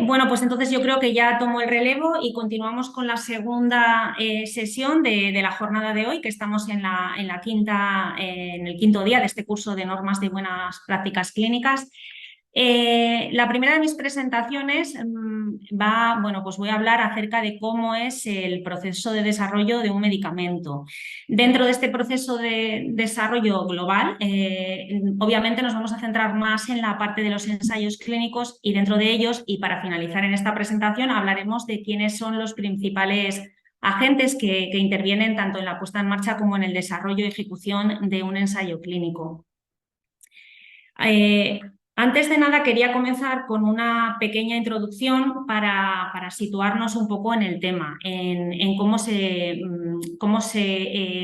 Bueno, pues entonces yo creo que ya tomo el relevo y continuamos con la segunda sesión de la jornada de hoy, que estamos en el quinto día de este curso de normas de buenas prácticas clínicas. La primera de mis presentaciones pues voy a hablar acerca de cómo es el proceso de desarrollo de un medicamento. Dentro de este proceso de desarrollo global, obviamente nos vamos a centrar más en la parte de los ensayos clínicos y dentro de ellos, y para finalizar en esta presentación, hablaremos de quiénes son los principales agentes que intervienen tanto en la puesta en marcha como en el desarrollo y ejecución de un ensayo clínico. Antes de nada, quería comenzar con una pequeña introducción para situarnos un poco en el tema, en cómo se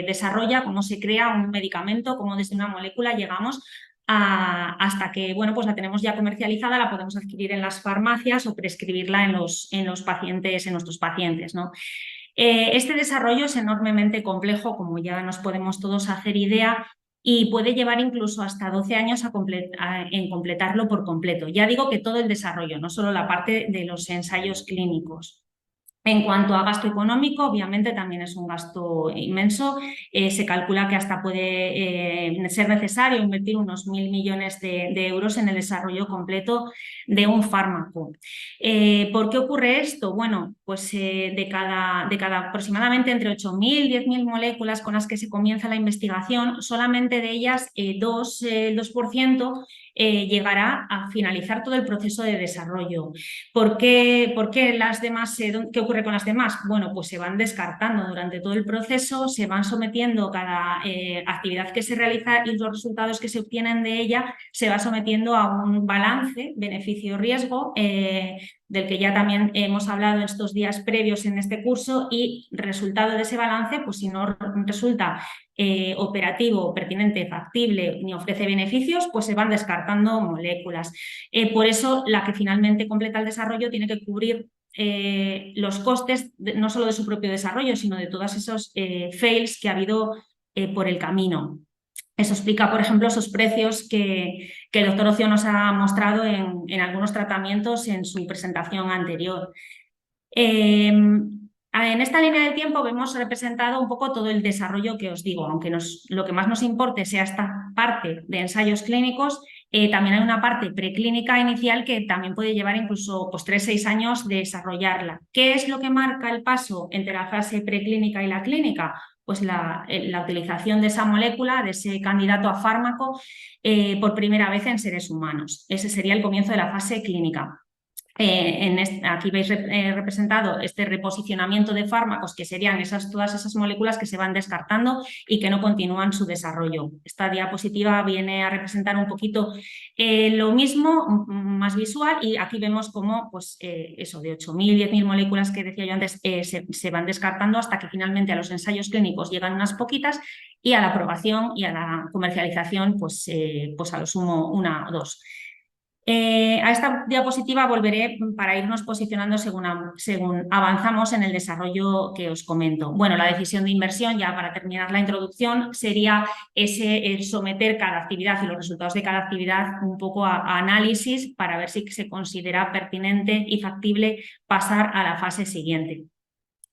desarrolla, cómo se crea un medicamento, cómo desde una molécula llegamos hasta que pues la tenemos ya comercializada, la podemos adquirir en las farmacias o prescribirla en nuestros pacientes, ¿no? Este desarrollo es enormemente complejo, como ya nos podemos todos hacer idea, y puede llevar incluso hasta 12 años en completarlo por completo. Ya digo que todo el desarrollo, no solo la parte de los ensayos clínicos. En cuanto a gasto económico, obviamente también es un gasto inmenso. Se calcula que hasta puede ser necesario invertir unos 1.000 millones de euros en el desarrollo completo de un fármaco. ¿Por qué ocurre esto? Bueno, pues de cada aproximadamente entre 8.000 y 10.000 moléculas con las que se comienza la investigación, solamente de ellas el 2% llegará a finalizar todo el proceso de desarrollo. ¿Por qué las demás, qué ocurre con las demás? Bueno, pues se van descartando durante todo el proceso, se van sometiendo cada actividad que se realiza y los resultados que se obtienen de ella se va sometiendo a un balance beneficio-riesgo del que ya también hemos hablado en estos días previos en este curso, y resultado de ese balance, pues si no resulta operativo, pertinente, factible ni ofrece beneficios, pues se van descartando moléculas. Por eso la que finalmente completa el desarrollo tiene que cubrir los costes no solo de su propio desarrollo, sino de todos esos fails que ha habido por el camino. Eso explica, por ejemplo, esos precios que el doctor Ocio nos ha mostrado en algunos tratamientos en su presentación anterior. En esta línea del tiempo vemos representado un poco todo el desarrollo que os digo, aunque lo que más nos importe sea esta parte de ensayos clínicos, también hay una parte preclínica inicial que también puede llevar incluso 3-6 años de desarrollarla. ¿Qué es lo que marca el paso entre la fase preclínica y la clínica? Pues la utilización de esa molécula, de ese candidato a fármaco, por primera vez en seres humanos. Ese sería el comienzo de la fase clínica. Aquí veis representado este reposicionamiento de fármacos, que serían todas esas moléculas que se van descartando y que no continúan su desarrollo. Esta diapositiva viene a representar un poquito lo mismo, más visual, y aquí vemos cómo pues, eso de 8.000, 10.000 moléculas que decía yo antes se van descartando hasta que finalmente a los ensayos clínicos llegan unas poquitas y a la aprobación y a la comercialización pues a lo sumo una o dos. A esta diapositiva volveré para irnos posicionando según avanzamos en el desarrollo que os comento. Bueno, la decisión de inversión, ya para terminar la introducción, sería el someter cada actividad y los resultados de cada actividad un poco a análisis para ver si se considera pertinente y factible pasar a la fase siguiente.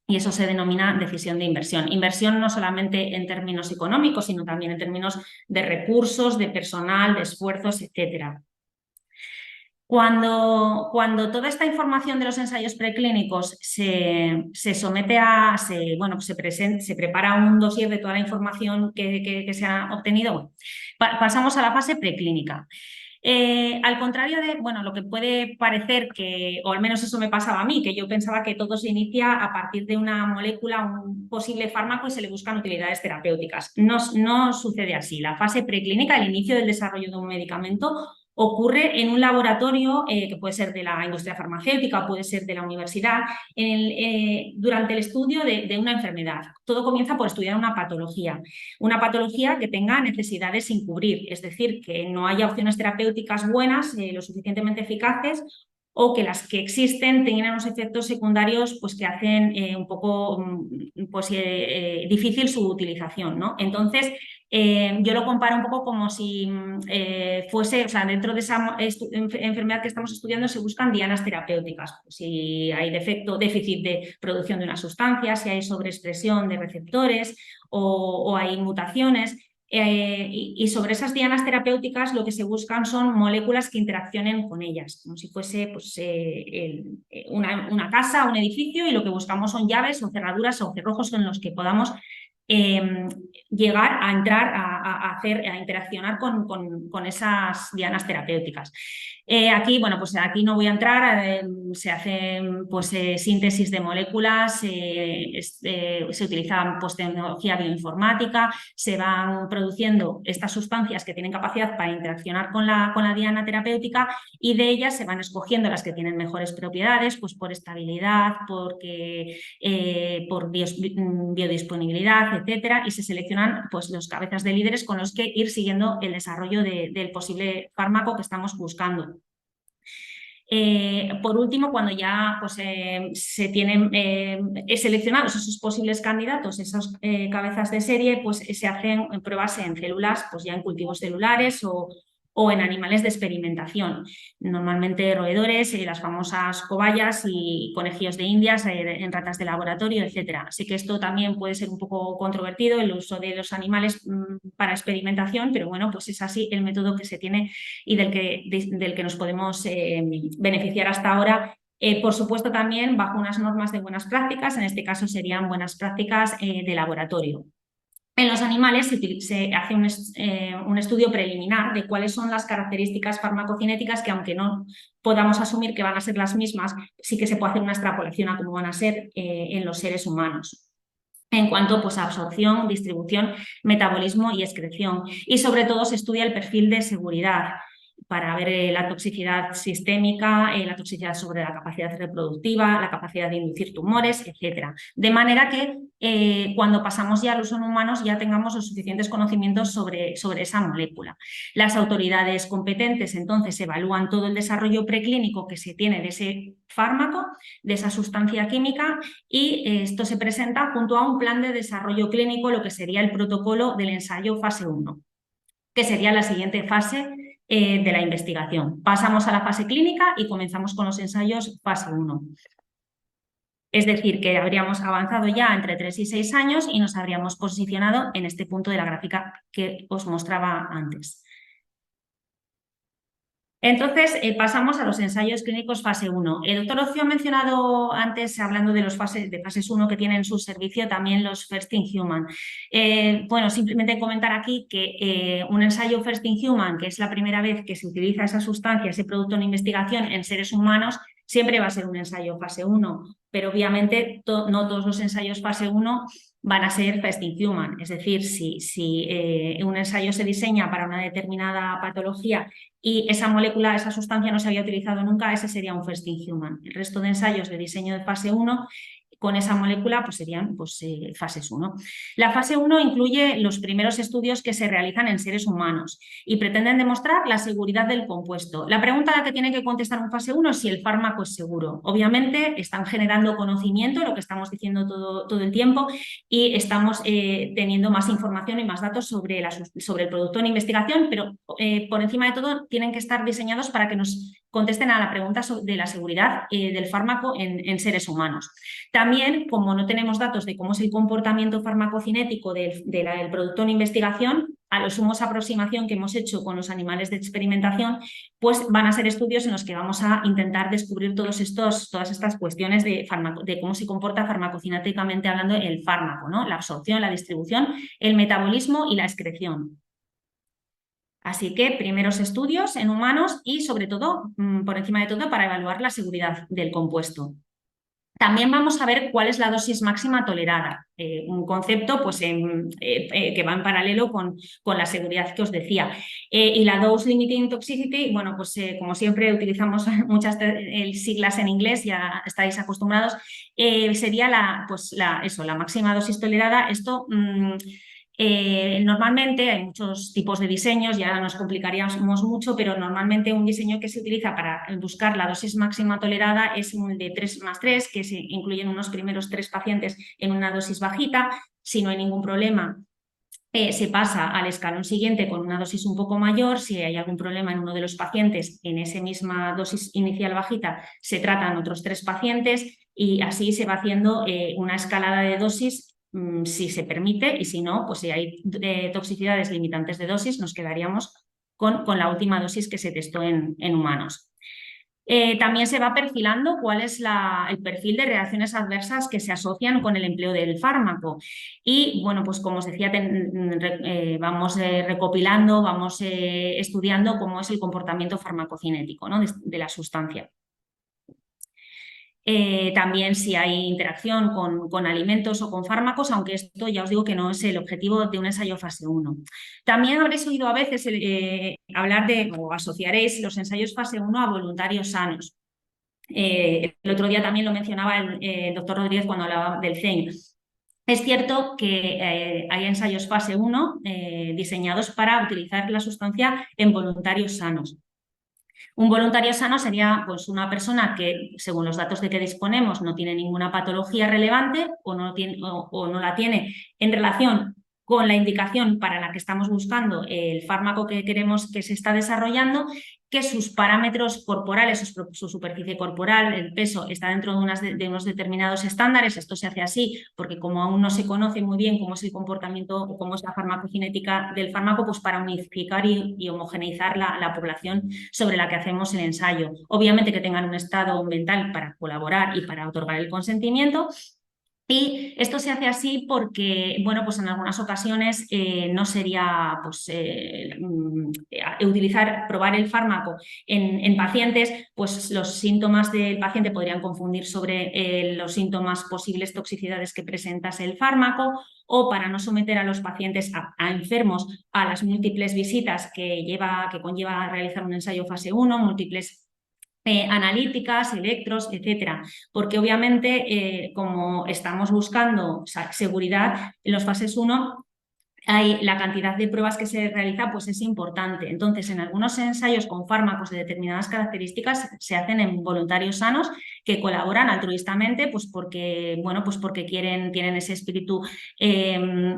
Y eso se denomina decisión de inversión. Inversión no solamente en términos económicos, sino también en términos de recursos, de personal, de esfuerzos, etcétera. Cuando toda esta información de los ensayos preclínicos se somete se prepara un dossier de toda la información que se ha obtenido, bueno, pasamos a la fase preclínica. Al contrario de lo que puede parecer que, o al menos eso me pasaba a mí, que yo pensaba que todo se inicia a partir de una molécula, un posible fármaco y se le buscan utilidades terapéuticas. No sucede así. La fase preclínica, el inicio del desarrollo de un medicamento, ocurre en un laboratorio que puede ser de la industria farmacéutica, puede ser de la universidad, durante el estudio de una enfermedad. Todo comienza por estudiar una patología que tenga necesidades sin cubrir, es decir, que no haya opciones terapéuticas buenas, lo suficientemente eficaces, o que las que existen tengan unos efectos secundarios pues, que hacen un poco difícil su utilización, ¿no? Entonces, yo lo comparo un poco como si fuese, o sea, dentro de esa enfermedad que estamos estudiando se buscan dianas terapéuticas. Pues si hay déficit de producción de una sustancia, si hay sobreexpresión de receptores o hay mutaciones. Y sobre esas dianas terapéuticas lo que se buscan son moléculas que interaccionen con ellas, como si fuese pues, una casa, un edificio, y lo que buscamos son llaves o cerraduras o cerrojos en los que podamos llegar a entrar a interaccionar con esas dianas terapéuticas. Aquí no voy a entrar, se hacen pues, síntesis de moléculas, se utiliza pues, tecnología bioinformática, se van produciendo estas sustancias que tienen capacidad para interaccionar con la diana terapéutica, y de ellas se van escogiendo las que tienen mejores propiedades, pues por estabilidad, por biodisponibilidad, etcétera, y se seleccionan pues, los cabezas de líderes con los que ir siguiendo el desarrollo del posible fármaco que estamos buscando. Por último, cuando ya pues, se tienen seleccionados esos posibles candidatos, esas cabezas de serie, pues se hacen pruebas en células, pues ya en cultivos celulares o en animales de experimentación, normalmente roedores, las famosas cobayas y conejillos de indias en ratas de laboratorio, etcétera. Así que esto también puede ser un poco controvertido, el uso de los animales para experimentación, pero bueno, pues es así el método que se tiene y del que nos podemos beneficiar hasta ahora. Por supuesto, también bajo unas normas de buenas prácticas, en este caso serían buenas prácticas de laboratorio. En los animales se hace un estudio preliminar de cuáles son las características farmacocinéticas que, aunque no podamos asumir que van a ser las mismas, sí que se puede hacer una extrapolación a cómo van a ser en los seres humanos, en cuanto pues, a absorción, distribución, metabolismo y excreción. Y sobre todo se estudia el perfil de seguridad para ver la toxicidad sistémica, la toxicidad sobre la capacidad reproductiva, la capacidad de inducir tumores, etc. De manera que cuando pasamos ya al uso en humanos ya tengamos los suficientes conocimientos sobre esa molécula. Las autoridades competentes entonces evalúan todo el desarrollo preclínico que se tiene de ese fármaco, de esa sustancia química, y esto se presenta junto a un plan de desarrollo clínico, lo que sería el protocolo del ensayo fase 1, que sería la siguiente fase de la investigación. Pasamos a la fase clínica y comenzamos con los ensayos fase 1. Es decir, que habríamos avanzado ya entre 3 y 6 años y nos habríamos posicionado en este punto de la gráfica que os mostraba antes. Entonces, pasamos a los ensayos clínicos fase 1. El doctor Ocio ha mencionado antes, hablando de fases 1 que tienen en su servicio, también los First in Human. Bueno, simplemente comentar aquí que un ensayo First in Human, que es la primera vez que se utiliza esa sustancia, ese producto en investigación en seres humanos, siempre va a ser un ensayo fase 1, pero obviamente no todos los ensayos fase 1 van a ser first in human. Es decir, si un ensayo se diseña para una determinada patología y esa molécula, esa sustancia no se había utilizado nunca, ese sería un first in human. El resto de ensayos de diseño de fase 1 con esa molécula pues serían fases 1. La fase 1 incluye los primeros estudios que se realizan en seres humanos y pretenden demostrar la seguridad del compuesto. La pregunta a la que tiene que contestar en fase 1 es si el fármaco es seguro. Obviamente están generando conocimiento, lo que estamos diciendo todo el tiempo, y estamos teniendo más información y más datos sobre el producto en investigación, pero por encima de todo tienen que estar diseñados para que nos contesten a la pregunta de la seguridad del fármaco en seres humanos. También, como no tenemos datos de cómo es el comportamiento farmacocinético del producto en investigación, a los sumos aproximación que hemos hecho con los animales de experimentación, pues van a ser estudios en los que vamos a intentar descubrir todas estas cuestiones de cómo se comporta farmacocinéticamente hablando el fármaco, ¿no? La absorción, la distribución, el metabolismo y la excreción. Así que primeros estudios en humanos y sobre todo, por encima de todo, para evaluar la seguridad del compuesto. También vamos a ver cuál es la dosis máxima tolerada, un concepto pues, que va en paralelo con la seguridad que os decía. Y la dose limiting toxicity, bueno, pues como siempre utilizamos muchas siglas en inglés, ya estáis acostumbrados, sería la máxima dosis tolerada. Esto normalmente hay muchos tipos de diseños, ya nos complicaríamos mucho, pero normalmente un diseño que se utiliza para buscar la dosis máxima tolerada es un de 3+3, que se incluyen unos primeros 3 pacientes en una dosis bajita. Si no hay ningún problema, se pasa al escalón siguiente con una dosis un poco mayor. Si hay algún problema en uno de los pacientes, en esa misma dosis inicial bajita, se tratan otros 3 pacientes y así se va haciendo una escalada de dosis si se permite, y si no, pues si hay toxicidades limitantes de dosis, nos quedaríamos con la última dosis que se testó en humanos. También se va perfilando cuál es el perfil de reacciones adversas que se asocian con el empleo del fármaco. Y bueno, pues como os decía, vamos recopilando, vamos estudiando cómo es el comportamiento farmacocinético, ¿no? de la sustancia. También si hay interacción con alimentos o con fármacos, aunque esto ya os digo que no es el objetivo de un ensayo fase 1. También habréis oído a veces hablar o asociaréis los ensayos fase 1 a voluntarios sanos. El otro día también lo mencionaba el doctor Rodríguez cuando hablaba del CEIN. Es cierto que hay ensayos fase 1 diseñados para utilizar la sustancia en voluntarios sanos. Un voluntario sano sería pues, una persona que, según los datos de que disponemos, no tiene ninguna patología relevante o no la tiene en relación con la indicación para la que estamos buscando el fármaco que queremos que se está desarrollando, que sus parámetros corporales, su superficie corporal, el peso, está dentro de unos determinados estándares. Esto se hace así porque como aún no se conoce muy bien cómo es el comportamiento o cómo es la farmacocinética del fármaco, pues para unificar y homogeneizar la población sobre la que hacemos el ensayo. Obviamente que tengan un estado mental para colaborar y para otorgar el consentimiento. Y esto se hace así porque, bueno, pues en algunas ocasiones no sería pues, probar el fármaco en pacientes, pues los síntomas del paciente podrían confundir sobre los síntomas posibles toxicidades que presentase el fármaco, o para no someter a los pacientes, a enfermos, a las múltiples visitas que conlleva realizar un ensayo fase 1, múltiples analíticas, electros, etcétera, porque obviamente como estamos buscando seguridad en los fases 1, la cantidad de pruebas que se realiza pues es importante. Entonces, en algunos ensayos con fármacos de determinadas características se hacen en voluntarios sanos que colaboran altruistamente, pues porque tienen ese espíritu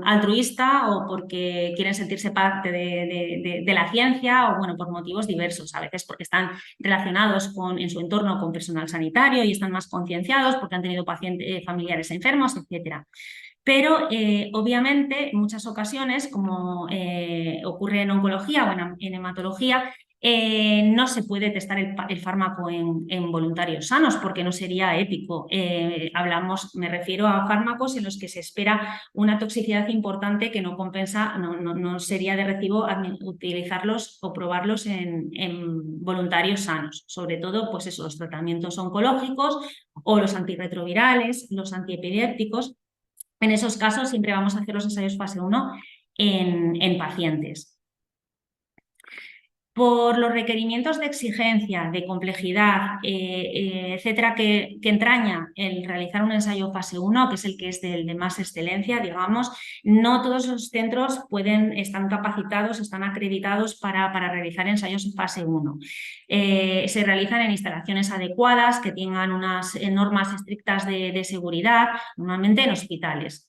altruista, o porque quieren sentirse parte de la ciencia, o bueno, por motivos diversos, a veces porque están relacionados en su entorno con personal sanitario y están más concienciados, porque han tenido familiares enfermos, etcétera. Pero obviamente en muchas ocasiones, como ocurre en oncología o en hematología, no se puede testar el fármaco en voluntarios sanos porque no sería ético. Me refiero a fármacos en los que se espera una toxicidad importante que no compensa, no sería de recibo utilizarlos o probarlos en voluntarios sanos. Sobre todo, pues eso, los tratamientos oncológicos o los antirretrovirales, los antiepilépticos. En esos casos siempre vamos a hacer los ensayos fase 1 en pacientes. Por los requerimientos de exigencia, de complejidad, etcétera, que entraña el realizar un ensayo fase 1, que es el que es de más excelencia, digamos, no todos los centros están capacitados, están acreditados para realizar ensayos en fase 1. Se realizan en instalaciones adecuadas, que tengan unas normas estrictas de seguridad, normalmente en hospitales.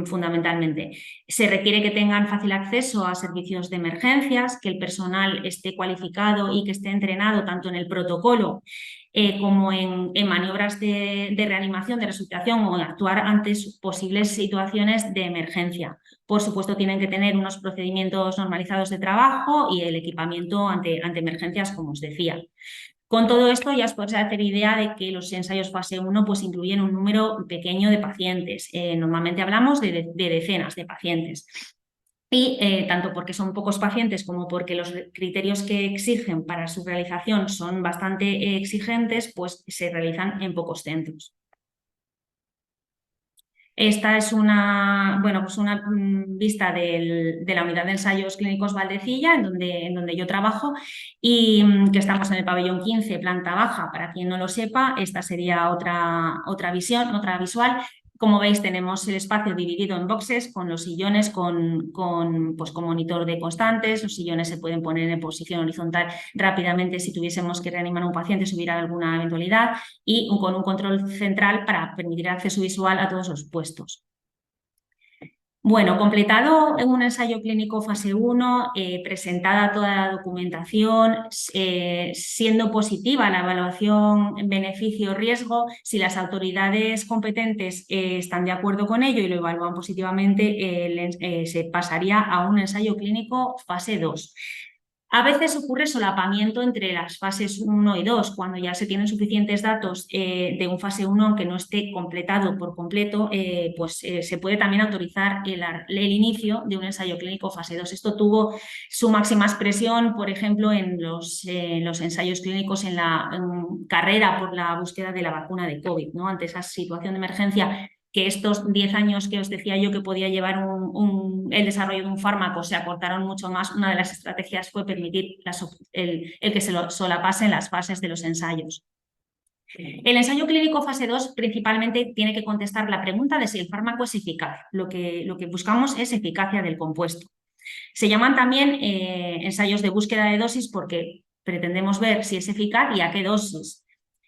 Fundamentalmente. Se requiere que tengan fácil acceso a servicios de emergencias, que el personal esté cualificado y que esté entrenado tanto en el protocolo como en maniobras de reanimación, de resucitación o en actuar ante posibles situaciones de emergencia. Por supuesto, tienen que tener unos procedimientos normalizados de trabajo y el equipamiento ante emergencias, como os decía. Con todo esto ya os podéis hacer idea de que los ensayos fase 1 pues, incluyen un número pequeño de pacientes. Normalmente hablamos de decenas de pacientes. Y tanto porque son pocos pacientes como porque los criterios que exigen para su realización son bastante exigentes, pues se realizan en pocos centros. Esta es una vista de la unidad de ensayos clínicos Valdecilla, en donde yo trabajo, y que estamos en el pabellón 15, planta baja. Para quien no lo sepa, esta sería otra visual. Como veis, tenemos el espacio dividido en boxes con los sillones con monitor de constantes. Los sillones se pueden poner en posición horizontal rápidamente si tuviésemos que reanimar a un paciente si hubiera alguna eventualidad, y con un control central para permitir acceso visual a todos los puestos. Bueno, completado un ensayo clínico fase 1, presentada toda la documentación, siendo positiva la evaluación beneficio-riesgo, si las autoridades competentes están de acuerdo con ello y lo evalúan positivamente, se pasaría a un ensayo clínico fase 2. A veces ocurre solapamiento entre las fases 1 y 2, cuando ya se tienen suficientes datos de un fase 1 que no esté completado por completo, se puede también autorizar el inicio de un ensayo clínico fase 2. Esto tuvo su máxima expresión, por ejemplo, en los ensayos clínicos en la carrera por la búsqueda de la vacuna de COVID, ¿no? Ante esa situación de emergencia, que estos 10 años que os decía yo que podía llevar el desarrollo de un fármaco se acortaron mucho más. Una de las estrategias fue permitir el que se solapasen las fases de los ensayos. El ensayo clínico fase 2 principalmente tiene que contestar la pregunta de si el fármaco es eficaz. Lo que buscamos es eficacia del compuesto. Se llaman también ensayos de búsqueda de dosis porque pretendemos ver si es eficaz y a qué dosis.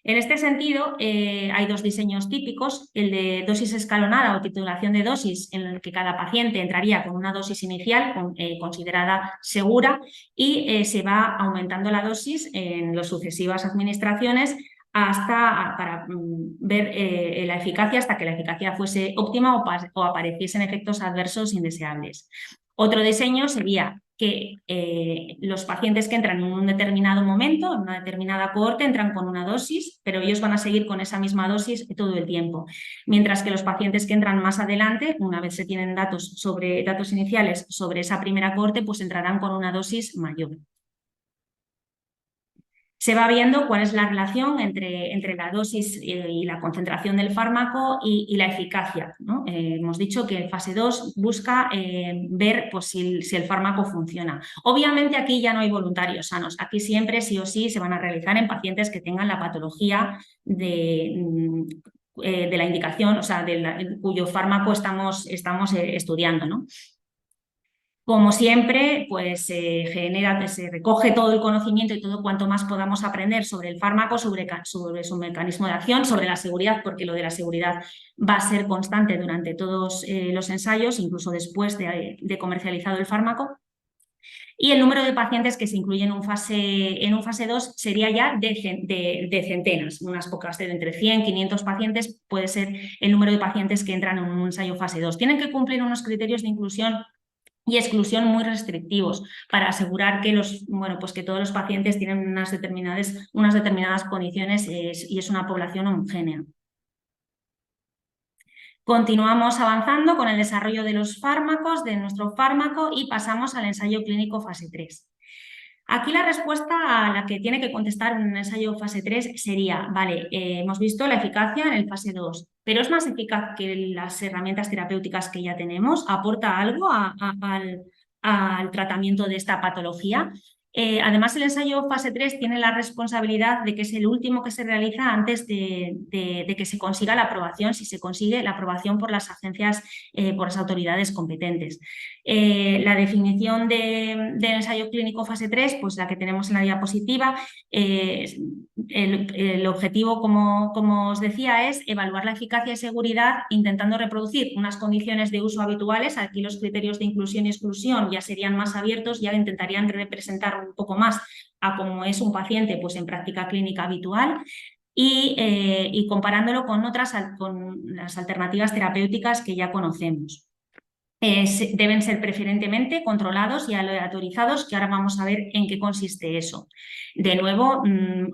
En este sentido, hay dos diseños típicos, el de dosis escalonada o titulación de dosis, en el que cada paciente entraría con una dosis inicial considerada segura y se va aumentando la dosis en las sucesivas administraciones para ver la eficacia hasta que la eficacia fuese óptima o apareciesen efectos adversos indeseables. Otro diseño sería que los pacientes que entran en un determinado momento, en una determinada cohorte, entran con una dosis, pero ellos van a seguir con esa misma dosis todo el tiempo. Mientras que los pacientes que entran más adelante, una vez se tienen datos iniciales sobre esa primera cohorte, pues entrarán con una dosis mayor. Se va viendo cuál es la relación entre la dosis y la concentración del fármaco y la eficacia, ¿no? Hemos dicho que en fase 2 busca ver pues, si el fármaco funciona. Obviamente aquí ya no hay voluntarios sanos. Aquí siempre sí o sí se van a realizar en pacientes que tengan la patología de la indicación, o sea, cuyo fármaco estamos estudiando, ¿no? Como siempre, pues se recoge todo el conocimiento y todo cuanto más podamos aprender sobre el fármaco, sobre su mecanismo de acción, sobre la seguridad, porque lo de la seguridad va a ser constante durante todos los ensayos, incluso después de comercializado el fármaco. Y el número de pacientes que se incluyen en un fase 2 sería ya de centenas, unas pocas, de entre 100 y 500 pacientes puede ser el número de pacientes que entran en un ensayo fase 2. Tienen que cumplir unos criterios de inclusión y exclusión muy restrictivos para asegurar que, que todos los pacientes tienen unas determinadas condiciones y es una población homogénea. Continuamos avanzando con el desarrollo de los fármacos, de nuestro fármaco, y pasamos al ensayo clínico fase 3. Aquí la respuesta a la que tiene que contestar un ensayo fase 3 sería, vale, hemos visto la eficacia en el fase 2, pero ¿es más eficaz que las herramientas terapéuticas que ya tenemos? ¿Aporta algo al tratamiento de esta patología? Además, el ensayo fase 3 tiene la responsabilidad de que es el último que se realiza antes de que se consiga la aprobación, si se consigue la aprobación por las agencias, por las autoridades competentes. La definición de ensayo clínico fase 3, pues la que tenemos en la diapositiva, el objetivo, como os decía, es evaluar la eficacia y seguridad intentando reproducir unas condiciones de uso habituales. Aquí los criterios de inclusión y exclusión ya serían más abiertos, ya intentarían representar un poco más a cómo es un paciente pues, en práctica clínica habitual y comparándolo con las alternativas terapéuticas que ya conocemos. Deben ser preferentemente controlados y aleatorizados, que ahora vamos a ver en qué consiste eso. De nuevo,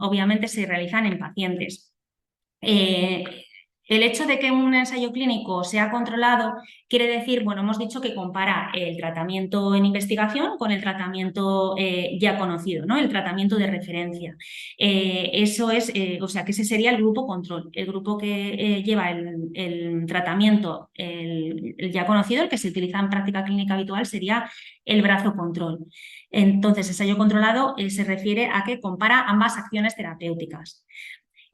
obviamente se realizan en pacientes. El hecho de que un ensayo clínico sea controlado quiere decir, bueno, hemos dicho que compara el tratamiento en investigación con el tratamiento ya conocido, ¿no? El tratamiento de referencia. Eso es, o sea, que ese sería el grupo control, el grupo que lleva el tratamiento, el ya conocido, el que se utiliza en práctica clínica habitual, sería el brazo control. Entonces, ensayo controlado se refiere a que compara ambas acciones terapéuticas.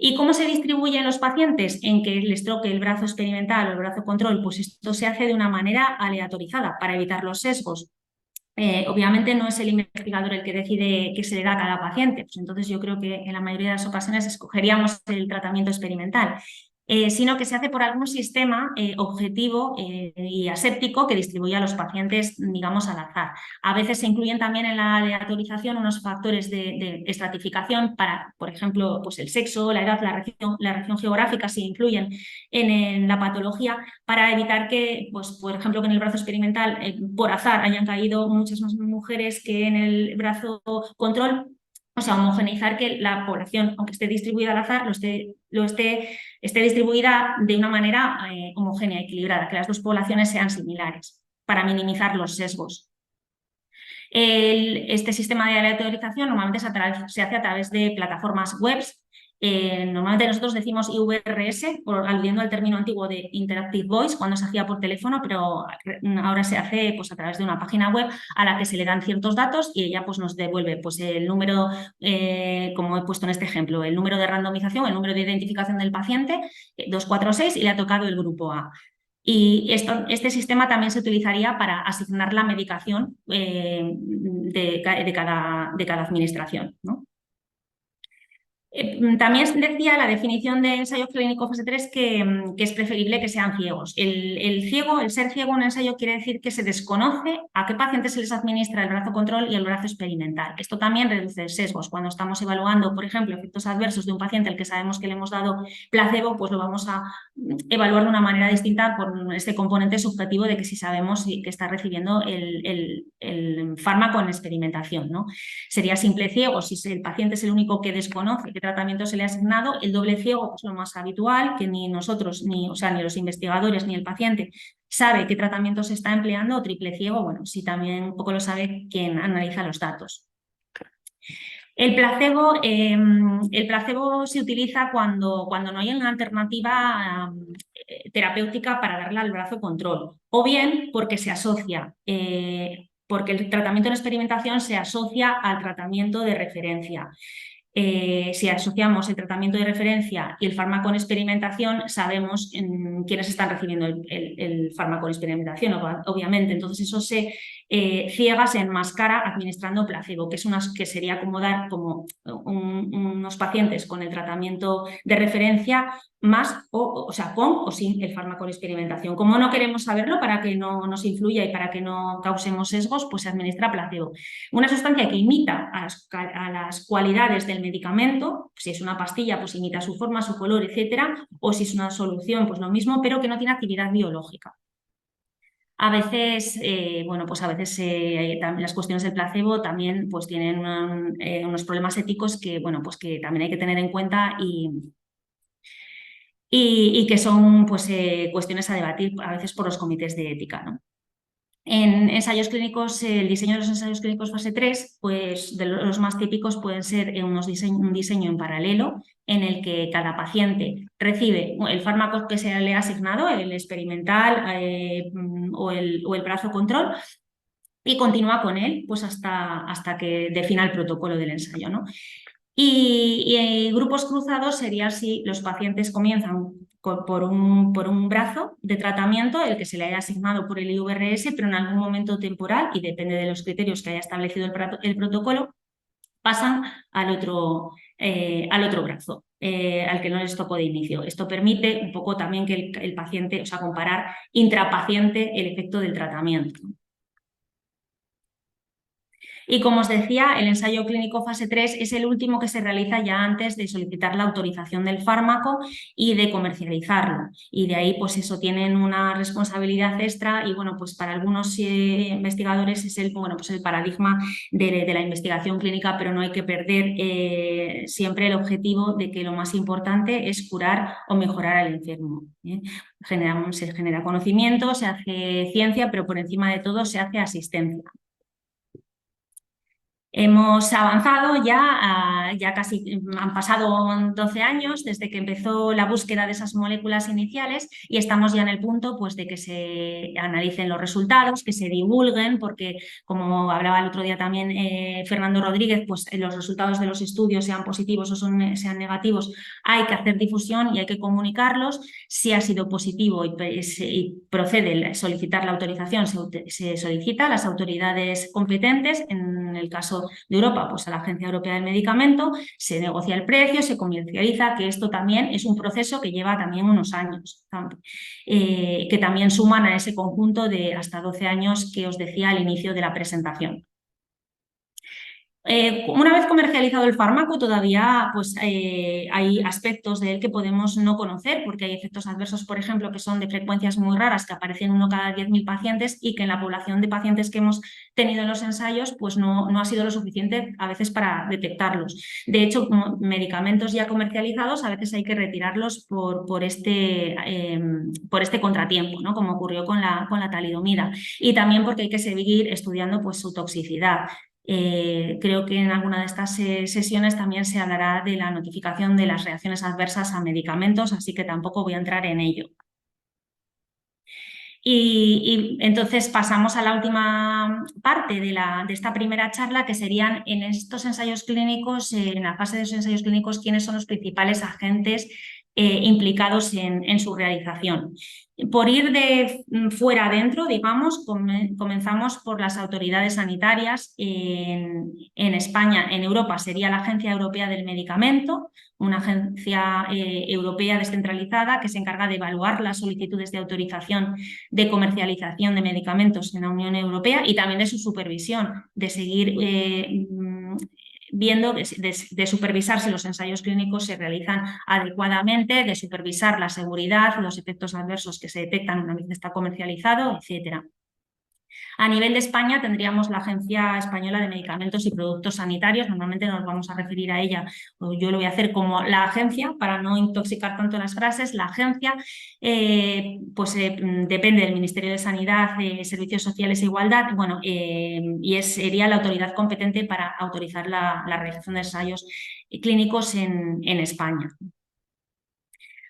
¿Y cómo se distribuyen los pacientes? En que les toque el brazo experimental o el brazo control, pues esto se hace de una manera aleatorizada para evitar los sesgos. Obviamente no es el investigador el que decide qué se le da a cada paciente, pues entonces yo creo que en la mayoría de las ocasiones escogeríamos el tratamiento experimental. Sino que se hace por algún sistema objetivo y aséptico que distribuye a los pacientes, digamos, al azar. A veces se incluyen también en la aleatorización unos factores de estratificación para, por ejemplo, pues el sexo, la edad, la región geográfica se incluyen en la patología para evitar que, pues, por ejemplo, que en el brazo experimental por azar hayan caído muchas más mujeres que en el brazo control. O sea, homogeneizar que la población, aunque esté distribuida al azar, esté distribuida de una manera homogénea, equilibrada, que las dos poblaciones sean similares para minimizar los sesgos. Este sistema de aleatorización normalmente se hace a través de plataformas webs. Normalmente nosotros decimos IVRS, aludiendo al término antiguo de Interactive Voice, cuando se hacía por teléfono, pero ahora se hace pues, a través de una página web a la que se le dan ciertos datos y ella pues, nos devuelve pues, el número, como he puesto en este ejemplo, el número de randomización, el número de identificación del paciente, 246, y le ha tocado el grupo A. Y este sistema también se utilizaría para asignar la medicación de cada administración, ¿no? También decía la definición de ensayo clínico fase 3 que es preferible que sean ciegos. El ser ciego en un ensayo quiere decir que se desconoce a qué pacientes se les administra el brazo control y el brazo experimental. Esto también reduce sesgos. Cuando estamos evaluando, por ejemplo, efectos adversos de un paciente al que sabemos que le hemos dado placebo, pues lo vamos a evaluar de una manera distinta por este componente subjetivo de que si sabemos que está recibiendo el fármaco en experimentación, ¿no? Sería simple ciego si el paciente es el único que desconoce qué tratamiento se le ha asignado. El doble ciego es lo más habitual, que ni nosotros, ni los investigadores, ni el paciente sabe qué tratamiento se está empleando. O triple ciego, bueno, sí también un poco lo sabe quien analiza los datos. El placebo se utiliza cuando no hay una alternativa terapéutica para darle al brazo control, o bien porque se asocia, porque el tratamiento en experimentación se asocia al tratamiento de referencia. Si asociamos el tratamiento de referencia y el fármaco en experimentación, sabemos quiénes están recibiendo el fármaco en experimentación, obviamente. Entonces eso se ciega, se enmascara administrando placebo, que sería como dar unos pacientes con el tratamiento de referencia más o sea, con o sin el fármaco en experimentación. Como no queremos saberlo para que no nos influya y para que no causemos sesgos, pues se administra placebo. Una sustancia que imita a las cualidades del medicamento, si es una pastilla, pues imita su forma, su color, etcétera, o si es una solución, pues lo mismo, pero que no tiene actividad biológica. A veces, bueno, pues a veces las cuestiones del placebo también pues tienen unos problemas éticos que, bueno, pues que también hay que tener en cuenta y que son pues cuestiones a debatir a veces por los comités de ética, ¿no? En ensayos clínicos, el diseño de los ensayos clínicos fase 3, pues de los más típicos pueden ser un diseño en paralelo en el que cada paciente recibe el fármaco que se le ha asignado, el experimental o el brazo control, y continúa con él pues hasta que defina el protocolo del ensayo, ¿no? Y grupos cruzados sería si los pacientes comienzan por un brazo de tratamiento, el que se le haya asignado por el IVRS, pero en algún momento temporal, y depende de los criterios que haya establecido el protocolo, pasan al otro brazo, al que no les tocó de inicio. Esto permite un poco también que el paciente, o sea, comparar intrapaciente el efecto del tratamiento. Y como os decía, el ensayo clínico fase 3 es el último que se realiza ya antes de solicitar la autorización del fármaco y de comercializarlo. Y de ahí, pues eso, tienen una responsabilidad extra y, bueno, pues para algunos investigadores es el paradigma de la investigación clínica, pero no hay que perder siempre el objetivo de que lo más importante es curar o mejorar al enfermo. Se genera conocimiento, se hace ciencia, pero por encima de todo se hace asistencia. Hemos avanzado ya casi han pasado 12 años desde que empezó la búsqueda de esas moléculas iniciales y estamos ya en el punto pues, de que se analicen los resultados, que se divulguen, porque como hablaba el otro día también Fernando Rodríguez, pues los resultados de los estudios, sean positivos o sean negativos, hay que hacer difusión y hay que comunicarlos. Si ha sido positivo y procede solicitar la autorización, se solicita a las autoridades competentes, en el caso de Europa, pues a la Agencia Europea del Medicamento, se negocia el precio, se comercializa, que esto también es un proceso que lleva también unos años, que también suman a ese conjunto de hasta 12 años que os decía al inicio de la presentación. Una vez comercializado el fármaco, todavía pues, hay aspectos de él que podemos no conocer, porque hay efectos adversos, por ejemplo, que son de frecuencias muy raras, que aparecen 1 cada 10.000 pacientes y que en la población de pacientes que hemos tenido en los ensayos pues no ha sido lo suficiente a veces para detectarlos. De hecho, medicamentos ya comercializados a veces hay que retirarlos por este contratiempo, ¿no? Como ocurrió con la talidomida. Y también porque hay que seguir estudiando pues, su toxicidad. Creo que en alguna de estas sesiones también se hablará de la notificación de las reacciones adversas a medicamentos, así que tampoco voy a entrar en ello. Y entonces pasamos a la última parte de esta primera charla, que serían en estos ensayos clínicos, en la fase de los ensayos clínicos, quiénes son los principales agentes implicados en su realización. Por ir de fuera adentro, digamos, comenzamos por las autoridades sanitarias. En España, en Europa, sería la Agencia Europea del Medicamento, una agencia europea descentralizada que se encarga de evaluar las solicitudes de autorización de comercialización de medicamentos en la Unión Europea y también de su supervisión, de seguir viendo, de supervisar si los ensayos clínicos se realizan adecuadamente, de supervisar la seguridad, los efectos adversos que se detectan una vez está comercializado, etc. A nivel de España tendríamos la Agencia Española de Medicamentos y Productos Sanitarios, normalmente nos vamos a referir a ella, o yo lo voy a hacer como la agencia para no intoxicar tanto las frases. La agencia depende del Ministerio de Sanidad, Servicios Sociales e Igualdad, bueno, y sería la autoridad competente para autorizar la realización de ensayos clínicos en España.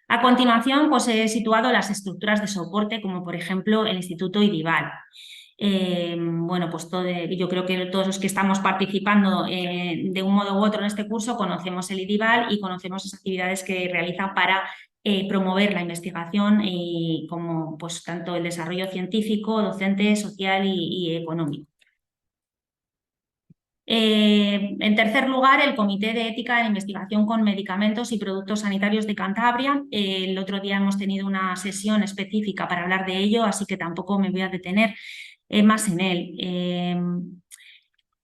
A continuación, pues he situado las estructuras de soporte, como por ejemplo el Instituto IDIVAL. Bueno, pues yo creo que todos los que estamos participando de un modo u otro en este curso conocemos el IDIVAL y conocemos las actividades que realiza para promover la investigación como pues, tanto el desarrollo científico, docente, social y económico. En tercer lugar, el Comité de Ética en Investigación con Medicamentos y Productos Sanitarios de Cantabria. El otro día hemos tenido una sesión específica para hablar de ello, así que tampoco me voy a detener más en él.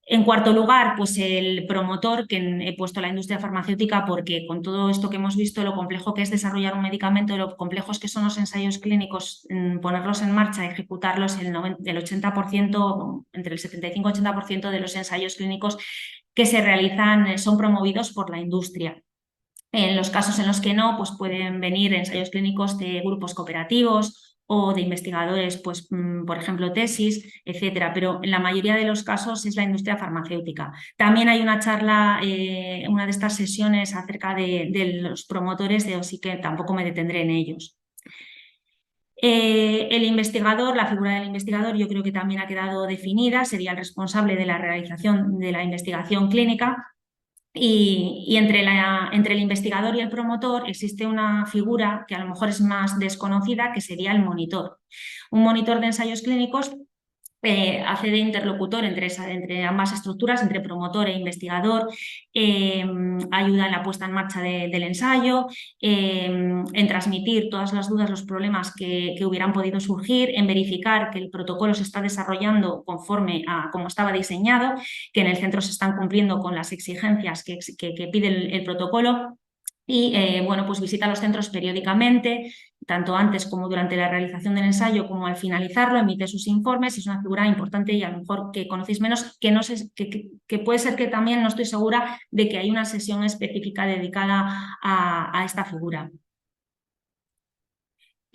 En cuarto lugar, pues el promotor, que he puesto la industria farmacéutica porque con todo esto que hemos visto, lo complejo que es desarrollar un medicamento, lo complejos que son los ensayos clínicos, ponerlos en marcha, ejecutarlos, el 80%, entre el 75 y 80% de los ensayos clínicos que se realizan son promovidos por la industria. En los casos en los que no, pues pueden venir ensayos clínicos de grupos cooperativos o de investigadores, pues, por ejemplo, tesis, etcétera, pero en la mayoría de los casos es la industria farmacéutica. También hay una charla, una de estas sesiones acerca de los promotores de OSI, que tampoco me detendré en ellos. El investigador, la figura del investigador, yo creo que también ha quedado definida, sería el responsable de la realización de la investigación clínica. Y entre el investigador y el promotor existe una figura que a lo mejor es más desconocida, que sería el monitor. Un monitor de ensayos clínicos hace de interlocutor entre ambas estructuras, entre promotor e investigador, ayuda en la puesta en marcha del ensayo, en transmitir todas las dudas, los problemas que hubieran podido surgir, en verificar que el protocolo se está desarrollando conforme a cómo estaba diseñado, que en el centro se están cumpliendo con las exigencias que pide el protocolo. Y bueno, pues visita los centros periódicamente, tanto antes como durante la realización del ensayo, como al finalizarlo, emite sus informes. Es una figura importante y a lo mejor que conocéis menos, que, no sé, que puede ser que también no estoy segura de que hay una sesión específica dedicada a esta figura.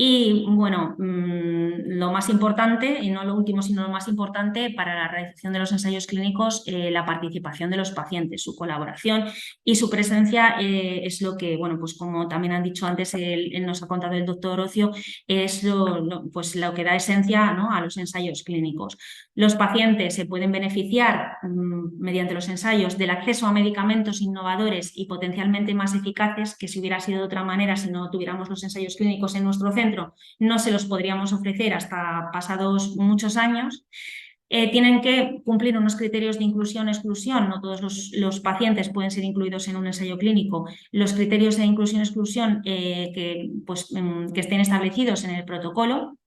Y bueno, lo más importante, y no lo último, sino lo más importante para la realización de los ensayos clínicos, la participación de los pacientes, su colaboración y su presencia es lo que, bueno, pues como también han dicho antes, él nos ha contado el doctor Ocio, es pues lo que da esencia, ¿no?, a los ensayos clínicos. Los pacientes se pueden beneficiar mediante los ensayos del acceso a medicamentos innovadores y potencialmente más eficaces, que si hubiera sido de otra manera, si no tuviéramos los ensayos clínicos en nuestro centro, no se los podríamos ofrecer hasta pasados muchos años. Tienen que cumplir unos criterios de inclusión-exclusión, no todos los pacientes pueden ser incluidos en un ensayo clínico. Los criterios de inclusión-exclusión que estén establecidos en el protocolo.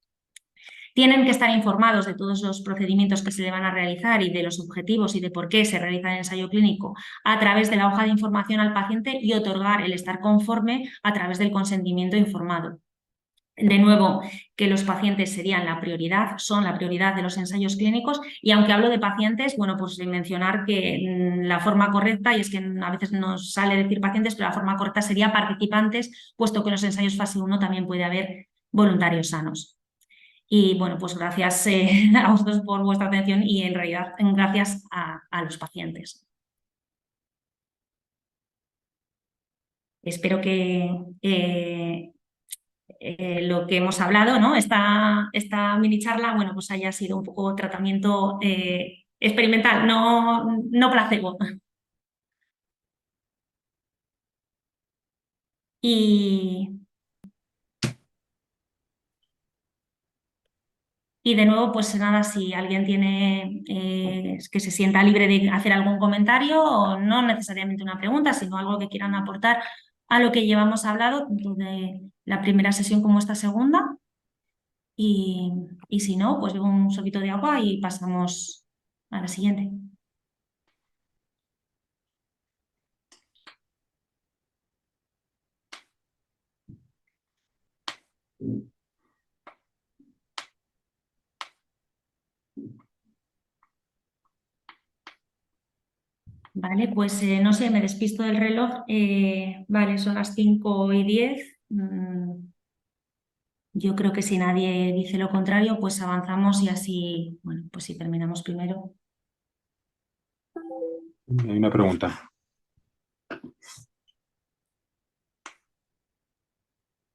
Tienen que estar informados de todos los procedimientos que se le van a realizar y de los objetivos y de por qué se realiza el ensayo clínico a través de la hoja de información al paciente y otorgar el estar conforme a través del consentimiento informado. De nuevo, que los pacientes serían la prioridad, son la prioridad de los ensayos clínicos, y aunque hablo de pacientes, bueno, pues de mencionar que la forma correcta, y es que a veces nos sale decir pacientes, pero la forma correcta sería participantes, puesto que en los ensayos fase 1 también puede haber voluntarios sanos. Y bueno, pues gracias a vosotros por vuestra atención y en realidad gracias a los pacientes. Espero que lo que hemos hablado, ¿no?, esta mini charla, bueno, pues haya sido un poco tratamiento experimental, no placebo. Y de nuevo, pues nada, si alguien tiene que se sienta libre de hacer algún comentario, o no necesariamente una pregunta, sino algo que quieran aportar a lo que llevamos hablado, tanto de la primera sesión como esta segunda. Y si no, pues bebo un sorbito de agua y pasamos a la siguiente. Vale, pues no sé, me despisto del reloj. Vale, son las 5:10. Yo creo que si nadie dice lo contrario, pues avanzamos y así, bueno, pues si terminamos primero. Hay una pregunta.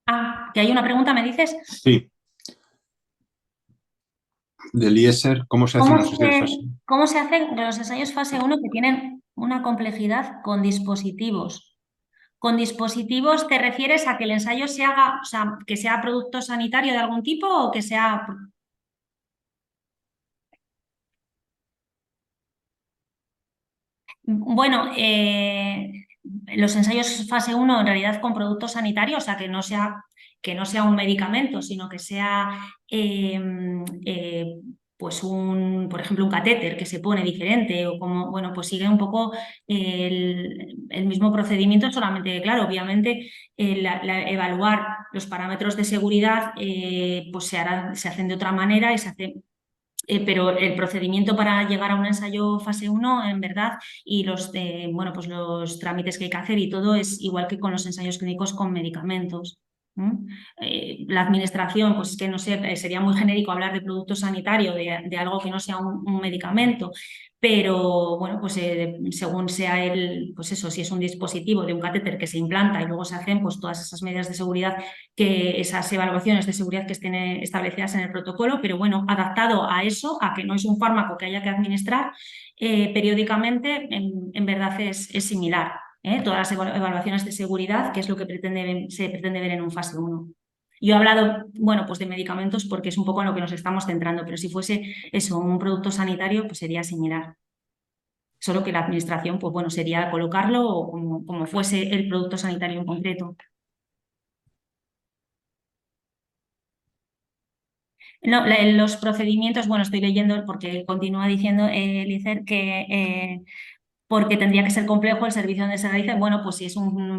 Ah, ¿que hay una pregunta, me dices? Sí. Del IESER, ¿cómo se hacen los ensayos fase 1? ¿Cómo se hacen los ensayos fase 1 que tienen una complejidad con dispositivos? ¿Con dispositivos te refieres a que el ensayo se haga, o sea, que sea producto sanitario de algún tipo o que sea... Bueno, los ensayos fase 1 en realidad con producto sanitario, o sea, que no sea un medicamento, sino que sea pues por ejemplo, un catéter que se pone diferente o como, bueno, pues sigue un poco el mismo procedimiento, solamente que, claro, obviamente evaluar los parámetros de seguridad pues se hacen de otra manera y se hace. Pero el procedimiento para llegar a un ensayo fase 1, en verdad, y bueno, pues los trámites que hay que hacer y todo es igual que con los ensayos clínicos con medicamentos. La administración, pues es que no sé, sería muy genérico hablar de producto sanitario, de algo que no sea un medicamento, pero bueno, pues según sea pues eso, si es un dispositivo de un catéter que se implanta y luego se hacen pues todas esas medidas de seguridad, esas evaluaciones de seguridad que estén establecidas en el protocolo, pero bueno, adaptado a eso, a que no es un fármaco que haya que administrar periódicamente, en verdad es similar. Todas las evaluaciones de seguridad, que es lo que se pretende ver en un fase 1. Yo he hablado, bueno, pues de medicamentos porque es un poco en lo que nos estamos centrando, pero si fuese eso, un producto sanitario, pues sería similar. Solo que la administración, pues bueno, sería colocarlo o como fuese el producto sanitario en concreto. No, los procedimientos, bueno, estoy leyendo porque continúa diciendo Licer que porque tendría que ser complejo el servicio donde se realiza. Bueno, pues si es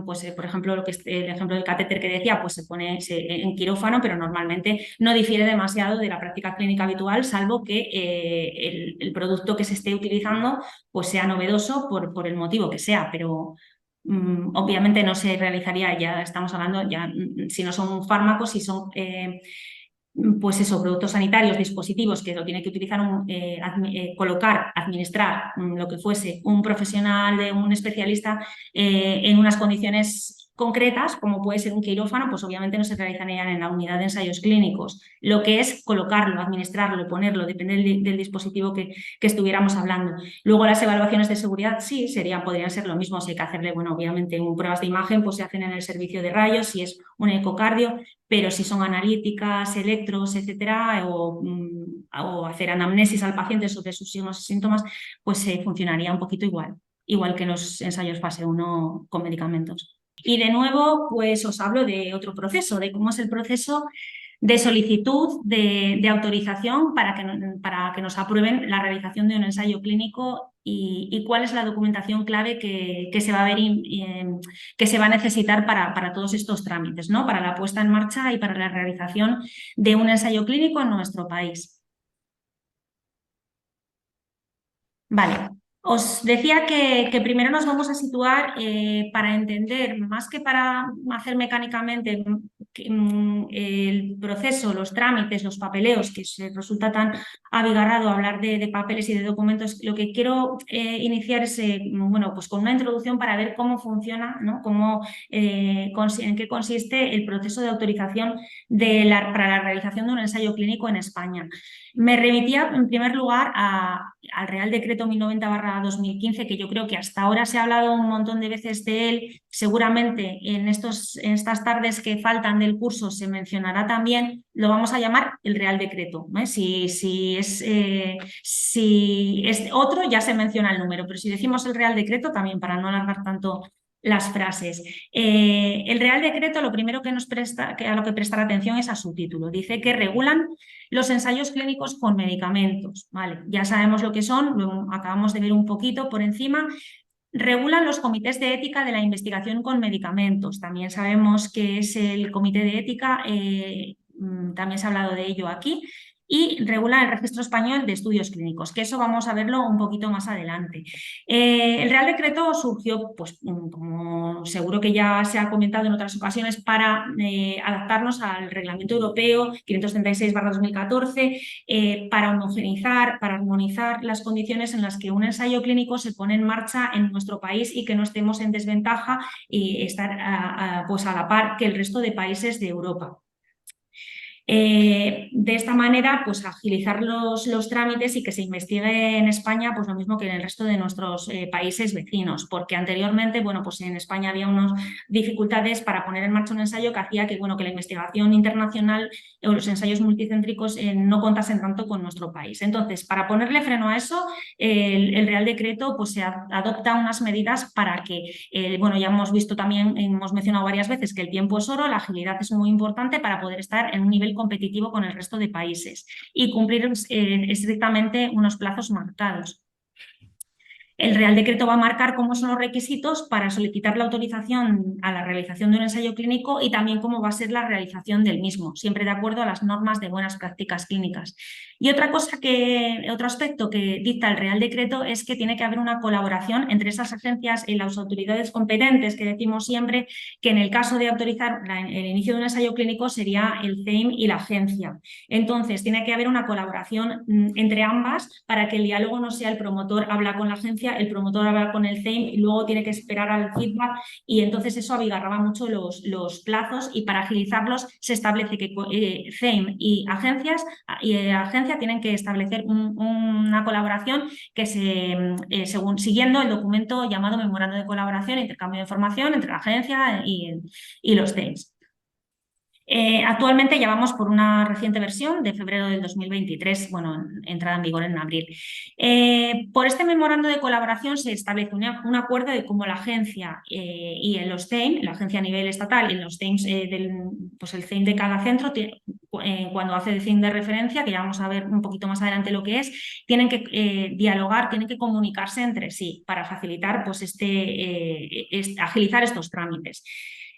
pues por ejemplo, el ejemplo del catéter que decía, pues se pone en quirófano, pero normalmente no difiere demasiado de la práctica clínica habitual, salvo que el producto que se esté utilizando pues sea novedoso por el motivo que sea, pero obviamente no se realizaría, ya estamos hablando, ya si no son fármacos, si son pues eso, productos sanitarios, dispositivos que lo tiene que utilizar, colocar, administrar lo que fuese un profesional, un especialista en unas condiciones concretas, como puede ser un quirófano, pues obviamente no se realizarían en la unidad de ensayos clínicos. Lo que es colocarlo, administrarlo, ponerlo, depende del dispositivo que estuviéramos hablando. Luego las evaluaciones de seguridad sí, podrían ser lo mismo, si hay que hacerle, bueno, obviamente pruebas de imagen pues se hacen en el servicio de rayos, si es un ecocardio, pero si son analíticas, electros, etcétera, o hacer anamnesis al paciente sobre sus signos y síntomas, pues funcionaría un poquito igual que los ensayos fase 1 con medicamentos. Y de nuevo, pues os hablo de otro proceso, de cómo es el proceso de solicitud de autorización para que nos aprueben la realización de un ensayo clínico y cuál es la documentación clave que se va a ver que se va a necesitar para todos estos trámites, ¿no? Para la puesta en marcha y para la realización de un ensayo clínico en nuestro país. Vale. Os decía que primero nos vamos a situar para entender, más que para hacer mecánicamente el proceso, los trámites, los papeleos, que se resulta tan abigarrado hablar de papeles y de documentos. Lo que quiero iniciar es bueno, pues con una introducción para ver cómo funciona, ¿no? En qué consiste el proceso de autorización para la realización de un ensayo clínico en España. Me remitía en primer lugar al Real Decreto 1090/2015, que yo creo que hasta ahora se ha hablado un montón de veces de él. Seguramente en estas tardes que faltan del curso se mencionará también, lo vamos a llamar el Real Decreto. Si es otro ya se menciona el número, pero si decimos el Real Decreto también para no alargar tanto las frases. El Real Decreto lo primero a lo que prestar atención es a su título. Dice que regulan los ensayos clínicos con medicamentos. Vale, ya sabemos lo que son, lo acabamos de ver un poquito por encima. Regulan los comités de ética de la investigación con medicamentos. También sabemos que es el comité de ética, también se ha hablado de ello aquí. Y regula el Registro Español de Estudios Clínicos, que eso vamos a verlo un poquito más adelante. El Real Decreto surgió, pues como seguro que ya se ha comentado en otras ocasiones, para adaptarnos al Reglamento Europeo 536/2014, para homogeneizar, para armonizar las condiciones en las que un ensayo clínico se pone en marcha en nuestro país y que no estemos en desventaja y estar pues a la par que el resto de países de Europa. De esta manera, pues agilizar los trámites y que se investigue en España pues lo mismo que en el resto de nuestros países vecinos, porque anteriormente, bueno, pues en España había unas dificultades para poner en marcha un ensayo que hacía que, bueno, que la investigación internacional o los ensayos multicéntricos no contasen tanto con nuestro país. Entonces, para ponerle freno a eso, el Real Decreto pues se adopta unas medidas para que, bueno, ya hemos visto también, hemos mencionado varias veces que el tiempo es oro, la agilidad es muy importante para poder estar en un nivel competitivo con el resto de países y cumplir estrictamente unos plazos marcados. El Real Decreto va a marcar cómo son los requisitos para solicitar la autorización a la realización de un ensayo clínico y también cómo va a ser la realización del mismo, siempre de acuerdo a las normas de buenas prácticas clínicas. Y otro aspecto que dicta el Real Decreto es que tiene que haber una colaboración entre esas agencias y las autoridades competentes, que decimos siempre que en el caso de autorizar el inicio de un ensayo clínico sería el CEIM y la agencia. Entonces, tiene que haber una colaboración entre ambas para que el diálogo no sea el promotor habla con la agencia, el promotor habla con el CEIM y luego tiene que esperar al feedback, y entonces eso abigarraba mucho los plazos, y para agilizarlos se establece que CEIM y agencia tienen que establecer una colaboración que siguiendo el documento llamado Memorando de Colaboración e Intercambio de Información entre la agencia y los CEIMs. Actualmente ya vamos por una reciente versión de febrero del 2023, bueno, entrada en vigor en abril. Por este memorando de colaboración se establece un acuerdo de cómo la agencia y en los CEIM, la agencia a nivel estatal y en los CEIMs, pues el CEIM de cada centro, cuando hace el CEIM de referencia, que ya vamos a ver un poquito más adelante lo que es, tienen que dialogar, tienen que comunicarse entre sí para facilitar, pues agilizar estos trámites.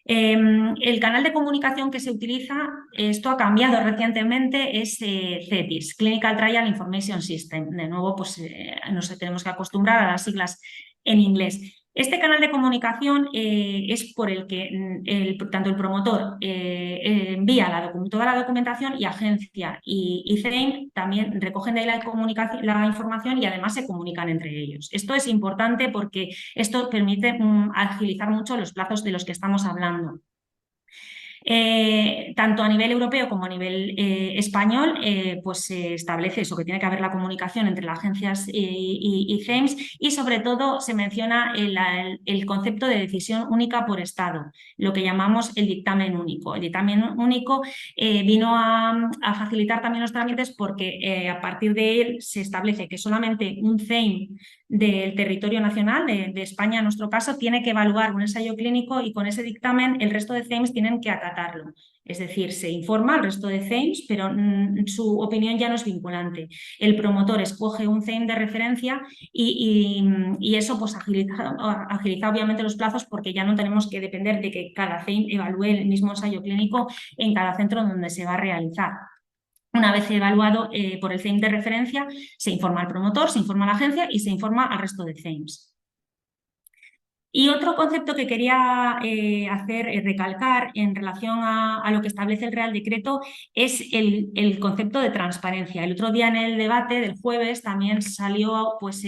El canal de comunicación que se utiliza, esto ha cambiado recientemente, es CETIS, Clinical Trial Information System. De nuevo, pues nos tenemos que acostumbrar a las siglas en inglés. Este canal de comunicación es por el que tanto el promotor envía toda la documentación, y agencia y CEIM también recogen de ahí la información y además se comunican entre ellos. Esto es importante porque esto permite agilizar mucho los plazos de los que estamos hablando. Tanto a nivel europeo como a nivel español, pues se establece eso, que tiene que haber la comunicación entre las agencias y CEIMs, y sobre todo se menciona el concepto de decisión única por Estado, lo que llamamos el dictamen único. El dictamen único vino a facilitar también los trámites porque a partir de él se establece que solamente un CEIM del territorio nacional, de España en nuestro caso, tiene que evaluar un ensayo clínico, y con ese dictamen el resto de CEIMs tienen que acatarlo. Es decir, se informa al resto de CEIMs, pero su opinión ya no es vinculante. El promotor escoge un CEIM de referencia y eso pues agiliza obviamente los plazos, porque ya no tenemos que depender de que cada CEIM evalúe el mismo ensayo clínico en cada centro donde se va a realizar. Una vez evaluado por el CEIM de referencia, se informa al promotor, se informa a la agencia y se informa al resto de CEIMs. Y otro concepto que quería recalcar en relación a lo que establece el Real Decreto es el concepto de transparencia. El otro día en el debate del jueves también salió, pues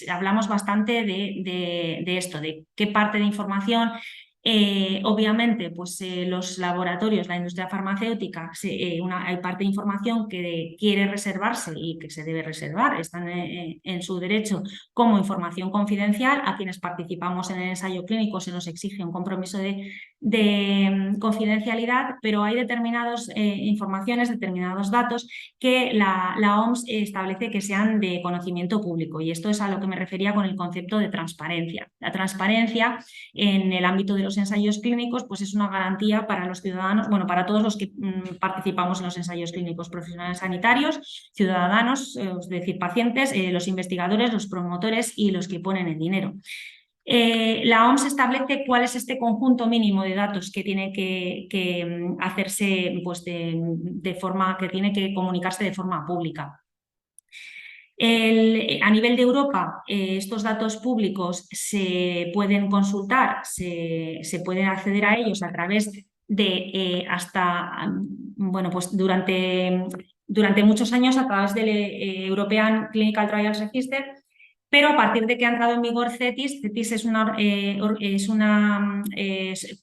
hablamos bastante de esto, de qué parte de información. Obviamente, pues los laboratorios, la industria farmacéutica, hay parte de información que quiere reservarse y que se debe reservar, están en su derecho como información confidencial. A quienes participamos en el ensayo clínico se nos exige un compromiso de confidencialidad, pero hay determinadas informaciones, determinados datos que la OMS establece que sean de conocimiento público, y esto es a lo que me refería con el concepto de transparencia. La transparencia en el ámbito de los ensayos clínicos pues es una garantía para los ciudadanos, bueno, para todos los que participamos en los ensayos clínicos: profesionales sanitarios, ciudadanos, es decir, pacientes, los investigadores, los promotores y los que ponen el dinero. La OMS establece cuál es este conjunto mínimo de datos que tiene que hacerse, pues de forma que tiene que comunicarse de forma pública. A nivel de Europa, estos datos públicos se pueden consultar, se pueden acceder a ellos a través de bueno, pues durante muchos años a través del European Clinical Trials Register, pero a partir de que ha entrado en vigor CETIS es una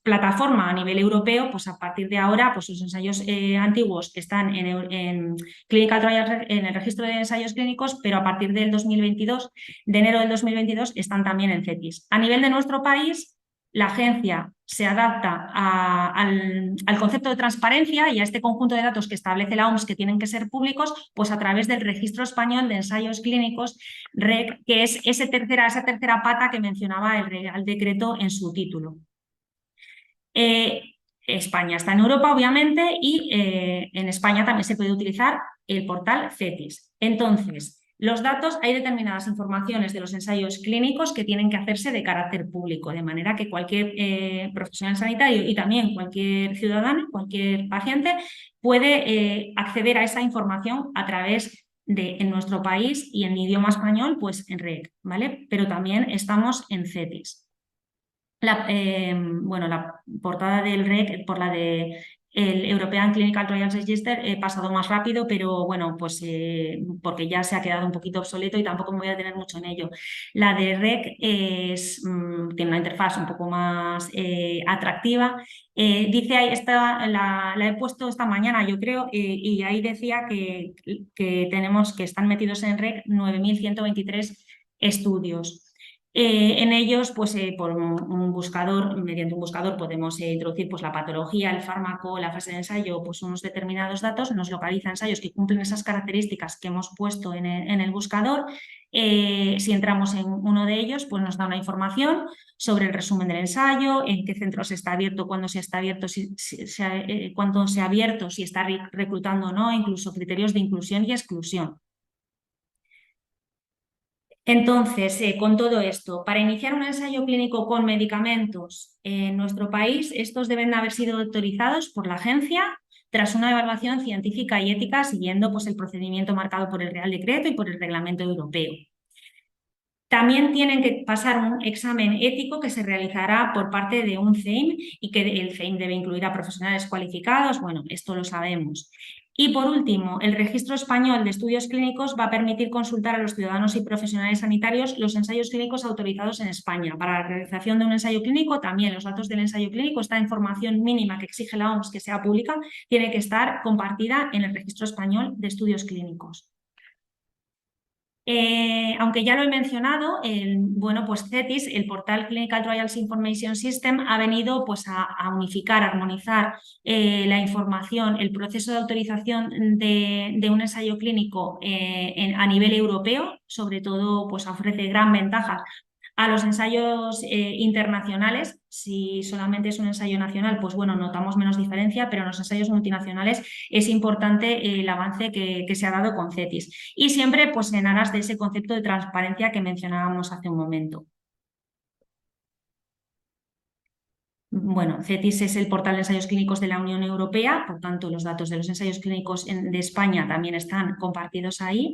plataforma a nivel europeo, pues a partir de ahora pues los ensayos antiguos están en Clinical Trials, en el registro de ensayos clínicos, pero a partir del 2022, de enero del 2022, están también en CETIS. A nivel de nuestro país, la agencia se adapta al concepto de transparencia y a este conjunto de datos que establece la OMS que tienen que ser públicos, pues a través del Registro Español de Ensayos Clínicos, REC, que es esa tercera pata que mencionaba el Real Decreto en su título. España está en Europa, obviamente, y en España también se puede utilizar el portal CETIS. Entonces, los datos, hay determinadas informaciones de los ensayos clínicos que tienen que hacerse de carácter público, de manera que cualquier profesional sanitario y también cualquier ciudadano, cualquier paciente, puede acceder a esa información a través de, en nuestro país y en idioma español, pues en REC, ¿vale? Pero también estamos en CETIS. Bueno, la portada del REC, por la de el European Clinical Trials Register, he pasado más rápido, pero bueno, pues porque ya se ha quedado un poquito obsoleto y tampoco me voy a detener mucho en ello. La de REC tiene una interfaz un poco más atractiva. Dice ahí, la he puesto esta mañana, yo creo, y ahí decía que están metidos en REC 9.123 estudios. En ellos, pues por un buscador, mediante un buscador podemos introducir pues, la patología, el fármaco, la fase de ensayo, pues unos determinados datos, nos localiza ensayos que cumplen esas características que hemos puesto en el buscador. Si entramos en uno de ellos, pues nos da una información sobre el resumen del ensayo, en qué centros está abierto, cuándo se está abierto, cuándo se ha abierto, si está reclutando o no, incluso criterios de inclusión y exclusión. Entonces, con todo esto, para iniciar un ensayo clínico con medicamentos en nuestro país, estos deben haber sido autorizados por la agencia tras una evaluación científica y ética siguiendo pues, el procedimiento marcado por el Real Decreto y por el Reglamento Europeo. También tienen que pasar un examen ético que se realizará por parte de un CEIM y que el CEIM debe incluir a profesionales cualificados, bueno, esto lo sabemos. Y por último, el Registro Español de Estudios Clínicos va a permitir consultar a los ciudadanos y profesionales sanitarios los ensayos clínicos autorizados en España. Para la realización de un ensayo clínico, también los datos del ensayo clínico, esta información mínima que exige la OMS que sea pública, tiene que estar compartida en el Registro Español de Estudios Clínicos. Aunque ya lo he mencionado, bueno, pues CETIS, el portal Clinical Trials Information System, ha venido pues, a unificar, a armonizar la información, el proceso de autorización de un ensayo clínico a nivel europeo, sobre todo pues, ofrece gran ventaja a los ensayos internacionales. Si solamente es un ensayo nacional, pues bueno, notamos menos diferencia, pero en los ensayos multinacionales es importante el avance que se ha dado con CETIS. Y siempre pues en aras de ese concepto de transparencia que mencionábamos hace un momento. Bueno, CETIS es el portal de ensayos clínicos de la Unión Europea, por tanto los datos de los ensayos clínicos de España también están compartidos ahí.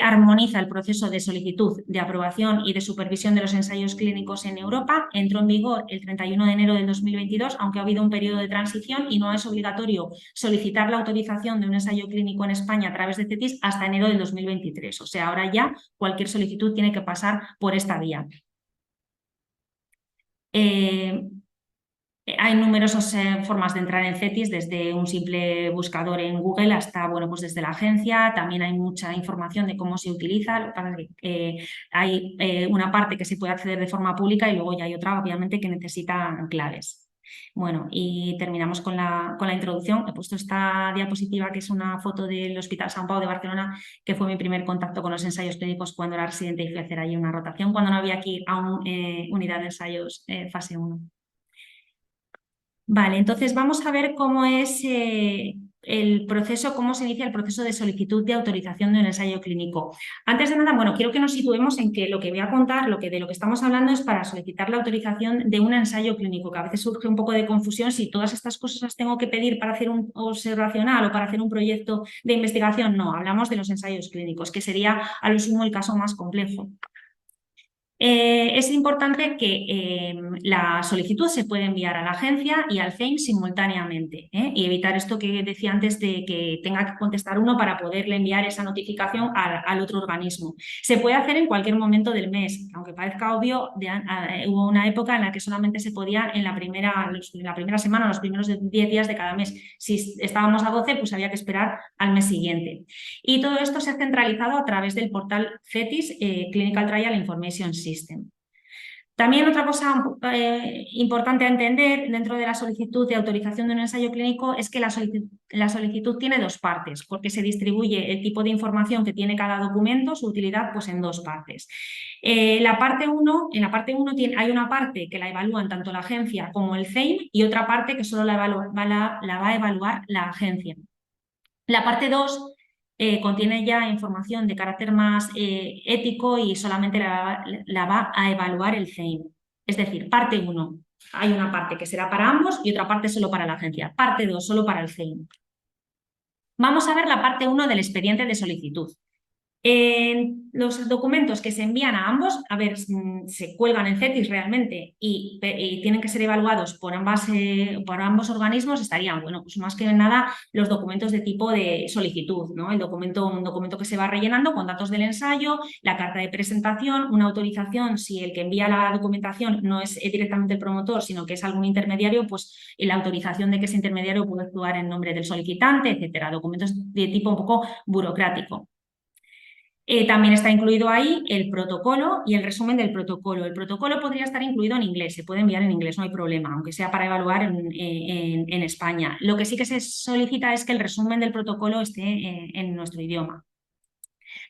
Armoniza el proceso de solicitud, de aprobación y de supervisión de los ensayos clínicos en Europa. Entró en vigor el 31 de enero del 2022, aunque ha habido un periodo de transición y no es obligatorio solicitar la autorización de un ensayo clínico en España a través de CETIS hasta enero del 2023. O sea, ahora ya cualquier solicitud tiene que pasar por esta vía. Hay numerosas formas de entrar en CETIS, desde un simple buscador en Google hasta, bueno, pues desde la agencia. También hay mucha información de cómo se utiliza. Hay una parte que se puede acceder de forma pública y luego ya hay otra, obviamente, que necesita claves. Bueno, y terminamos con la introducción. He puesto esta diapositiva, que es una foto del Hospital Sant Pau de Barcelona, que fue mi primer contacto con los ensayos clínicos cuando era residente y fui a hacer allí una rotación, cuando no había que ir a una unidad de ensayos fase 1. Vale, entonces vamos a ver cómo es el proceso, cómo se inicia el proceso de solicitud de autorización de un ensayo clínico. Antes de nada, bueno, quiero que nos situemos en que lo que voy a contar, de lo que estamos hablando es para solicitar la autorización de un ensayo clínico, que a veces surge un poco de confusión si todas estas cosas las tengo que pedir para hacer un observacional o para hacer un proyecto de investigación. No, hablamos de los ensayos clínicos, que sería a lo sumo el caso más complejo. Es importante que la solicitud se puede enviar a la agencia y al CEIM simultáneamente, y evitar esto que decía antes de que tenga que contestar uno para poderle enviar esa notificación al otro organismo. Se puede hacer en cualquier momento del mes, aunque parezca obvio, hubo una época en la que solamente se podía en la primera semana, los primeros 10 días de cada mes. Si estábamos a 12, pues había que esperar al mes siguiente. Y todo esto se ha centralizado a través del portal CETIS, Clinical Trial Information System. También otra cosa importante a entender dentro de la solicitud de autorización de un ensayo clínico es que la solicitud tiene dos partes, porque se distribuye el tipo de información que tiene cada documento, su utilidad, pues en dos partes. En la parte 1 hay una parte que la evalúan tanto la agencia como el CEIM y otra parte que solo la va a evaluar la agencia. La parte 2 contiene ya información de carácter más ético y solamente la va a evaluar el CEIM. Es decir, parte 1, hay una parte que será para ambos y otra parte solo para la agencia. Parte 2, solo para el CEIM. Vamos a ver la parte 1 del expediente de solicitud. Los documentos que se envían a ambos, a ver, se cuelgan en CETIS realmente y tienen que ser evaluados por ambos organismos, estarían, bueno, pues más que nada los documentos de tipo de solicitud, ¿no? Un documento que se va rellenando con datos del ensayo, la carta de presentación, una autorización, si el que envía la documentación no es directamente el promotor, sino que es algún intermediario, pues la autorización de que ese intermediario puede actuar en nombre del solicitante, etcétera. Documentos de tipo un poco burocrático. También está incluido ahí el protocolo y el resumen del protocolo. El protocolo podría estar incluido en inglés, se puede enviar en inglés, no hay problema, aunque sea para evaluar en España. Lo que sí que se solicita es que el resumen del protocolo esté en nuestro idioma.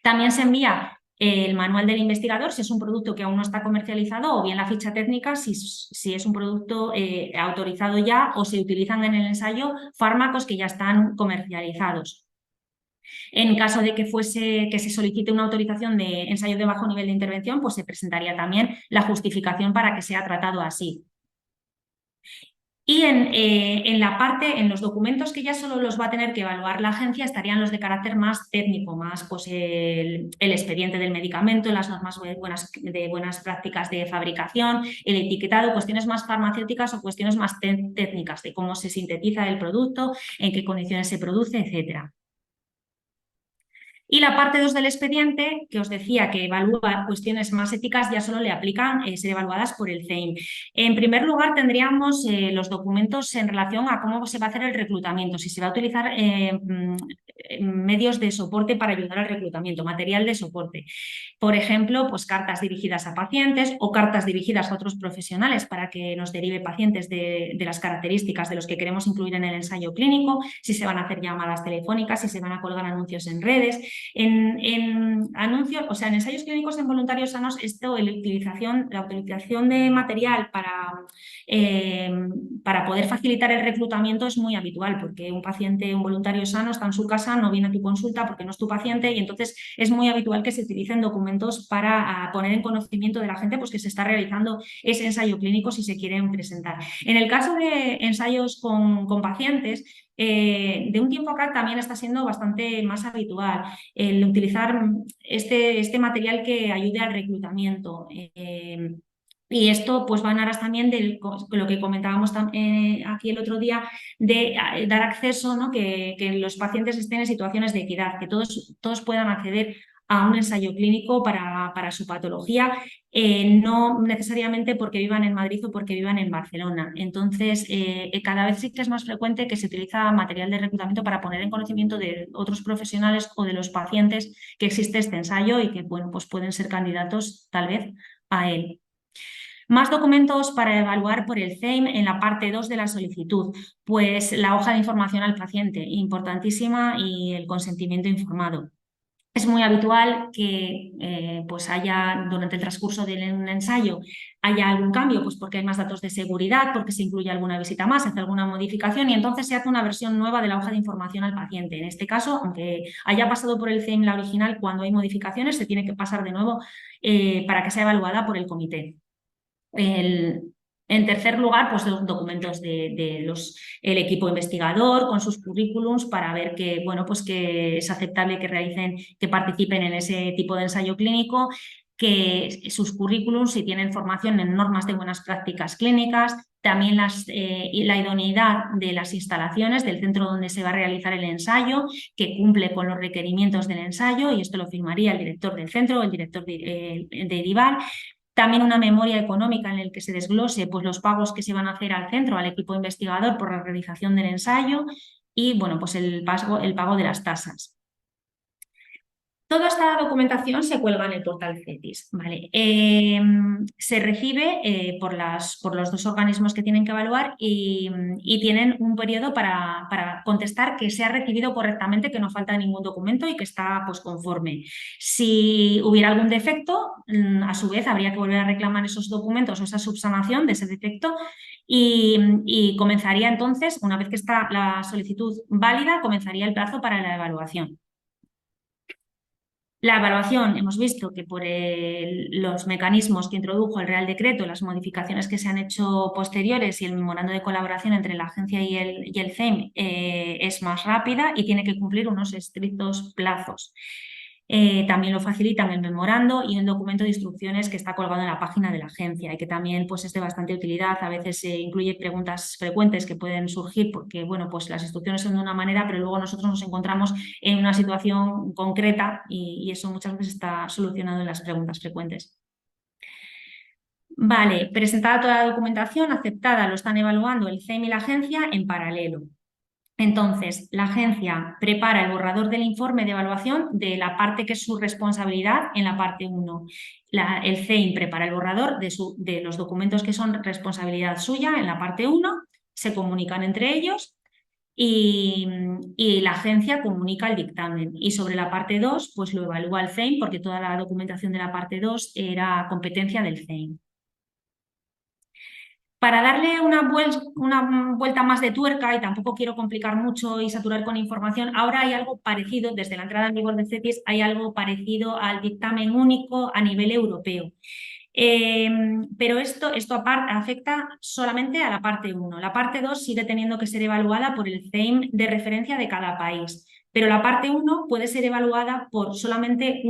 También se envía el manual del investigador si es un producto que aún no está comercializado, o bien la ficha técnica si es un producto autorizado ya o se utilizan en el ensayo fármacos que ya están comercializados. En caso de que se solicite una autorización de ensayo de bajo nivel de intervención, pues se presentaría también la justificación para que sea tratado así. Y en los documentos que ya solo los va a tener que evaluar la agencia estarían los de carácter más técnico, más pues el expediente del medicamento, las normas de buenas prácticas de fabricación, el etiquetado, cuestiones más farmacéuticas o cuestiones más técnicas de cómo se sintetiza el producto, en qué condiciones se produce, etcétera. Y la parte 2 del expediente, que os decía que evalúa cuestiones más éticas, ya solo le aplican ser evaluadas por el CEIM. En primer lugar, tendríamos los documentos en relación a cómo se va a hacer el reclutamiento, si se va a utilizar medios de soporte para ayudar al reclutamiento, material de soporte. Por ejemplo, pues cartas dirigidas a pacientes o cartas dirigidas a otros profesionales para que nos derive pacientes de las características de los que queremos incluir en el ensayo clínico, si se van a hacer llamadas telefónicas, si se van a colgar anuncios en redes. En anuncios, o sea, en ensayos clínicos en voluntarios sanos, la utilización de material para poder facilitar el reclutamiento es muy habitual, porque un voluntario sano está en su casa, no viene a tu consulta porque no es tu paciente, y entonces es muy habitual que se utilicen documentos para poner en conocimiento de la gente pues, que se está realizando ese ensayo clínico si se quieren presentar. En el caso de ensayos con pacientes, de un tiempo acá también está siendo bastante más habitual el utilizar este material que ayude al reclutamiento. Y esto pues va en aras también de lo que comentábamos aquí el otro día, de dar acceso, ¿no? que los pacientes estén en situaciones de equidad, que todos puedan acceder a un ensayo clínico para su patología, no necesariamente porque vivan en Madrid o porque vivan en Barcelona. Entonces, cada vez sí que es más frecuente que se utiliza material de reclutamiento para poner en conocimiento de otros profesionales o de los pacientes que existe este ensayo y que bueno, pues pueden ser candidatos tal vez a él. Más documentos para evaluar por el CEIM en la parte 2 de la solicitud. Pues la hoja de información al paciente, importantísima, y el consentimiento informado. Es muy habitual que pues haya, durante el transcurso del ensayo, haya algún cambio, pues porque hay más datos de seguridad, porque se incluye alguna visita más, se hace alguna modificación y entonces se hace una versión nueva de la hoja de información al paciente. En este caso, aunque haya pasado por el CEIM la original, cuando hay modificaciones se tiene que pasar de nuevo para que sea evaluada por el comité. En tercer lugar, pues los documentos el equipo investigador con sus currículums para ver que, bueno, pues que es aceptable que participen en ese tipo de ensayo clínico, que sus currículums, si tienen formación en normas de buenas prácticas clínicas, también la idoneidad de las instalaciones del centro donde se va a realizar el ensayo, que cumple con los requerimientos del ensayo, y esto lo firmaría el director del centro o el director de IDIVAL. También una memoria económica en la que se desglose pues, los pagos que se van a hacer al centro, al equipo investigador por la realización del ensayo y bueno, pues el pago de las tasas. Toda esta documentación se cuelga en el portal CETIS, ¿vale? Se recibe por los dos organismos que tienen que evaluar y tienen un periodo para contestar que se ha recibido correctamente, que no falta ningún documento y que está pues, conforme. Si hubiera algún defecto, a su vez habría que volver a reclamar esos documentos o esa subsanación de ese defecto y comenzaría entonces, una vez que está la solicitud válida, comenzaría el plazo para la evaluación. La evaluación, hemos visto que por los mecanismos que introdujo el Real Decreto, las modificaciones que se han hecho posteriores y el memorando de colaboración entre la agencia y el CEIM es más rápida y tiene que cumplir unos estrictos plazos. También lo facilitan el memorando y un documento de instrucciones que está colgado en la página de la agencia y que también pues, es de bastante utilidad. A veces incluye preguntas frecuentes que pueden surgir porque bueno, pues, las instrucciones son de una manera, pero luego nosotros nos encontramos en una situación concreta y eso muchas veces está solucionado en las preguntas frecuentes. Vale, presentada toda la documentación, aceptada, lo están evaluando el CEIM y la agencia en paralelo. Entonces, la agencia prepara el borrador del informe de evaluación de la parte que es su responsabilidad en la parte 1. El CEIM prepara el borrador de los documentos que son responsabilidad suya en la parte 1, se comunican entre ellos y la agencia comunica el dictamen. Y sobre la parte 2, pues lo evalúa el CEIM porque toda la documentación de la parte 2 era competencia del CEIM. Para darle una vuelta más de tuerca, y tampoco quiero complicar mucho y saturar con información, ahora hay algo parecido, desde la entrada en vigor de CETIS, hay algo parecido al dictamen único a nivel europeo. Pero esto afecta solamente a la parte 1. La parte 2 sigue teniendo que ser evaluada por el CEIM de referencia de cada país, pero la parte 1 puede ser evaluada por solamente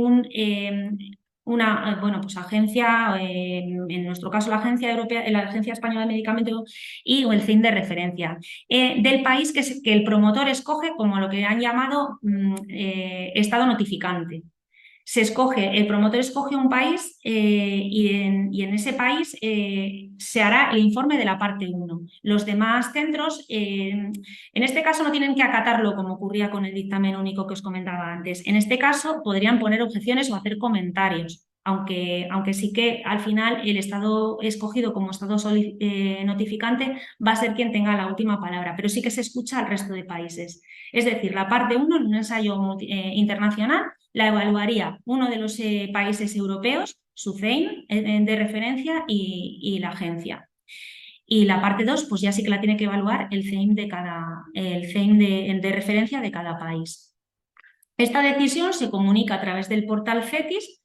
una pues agencia, en nuestro caso la Agencia Europea, la Agencia Española de Medicamentos y el CEIM de referencia, del país que el promotor escoge como lo que han llamado estado notificante. El promotor escoge un país y en ese país se hará el informe de la parte 1. Los demás centros, en este caso, no tienen que acatarlo como ocurría con el dictamen único que os comentaba antes. En este caso, podrían poner objeciones o hacer comentarios, aunque sí que al final el estado escogido como estado notificante va a ser quien tenga la última palabra, pero sí que se escucha al resto de países. Es decir, la parte 1 en un ensayo internacional la evaluaría uno de los países europeos, su CEIM de referencia y la agencia. Y la parte 2, pues ya sí que la tiene que evaluar el CEIM de referencia de cada país. Esta decisión se comunica a través del portal CETIS,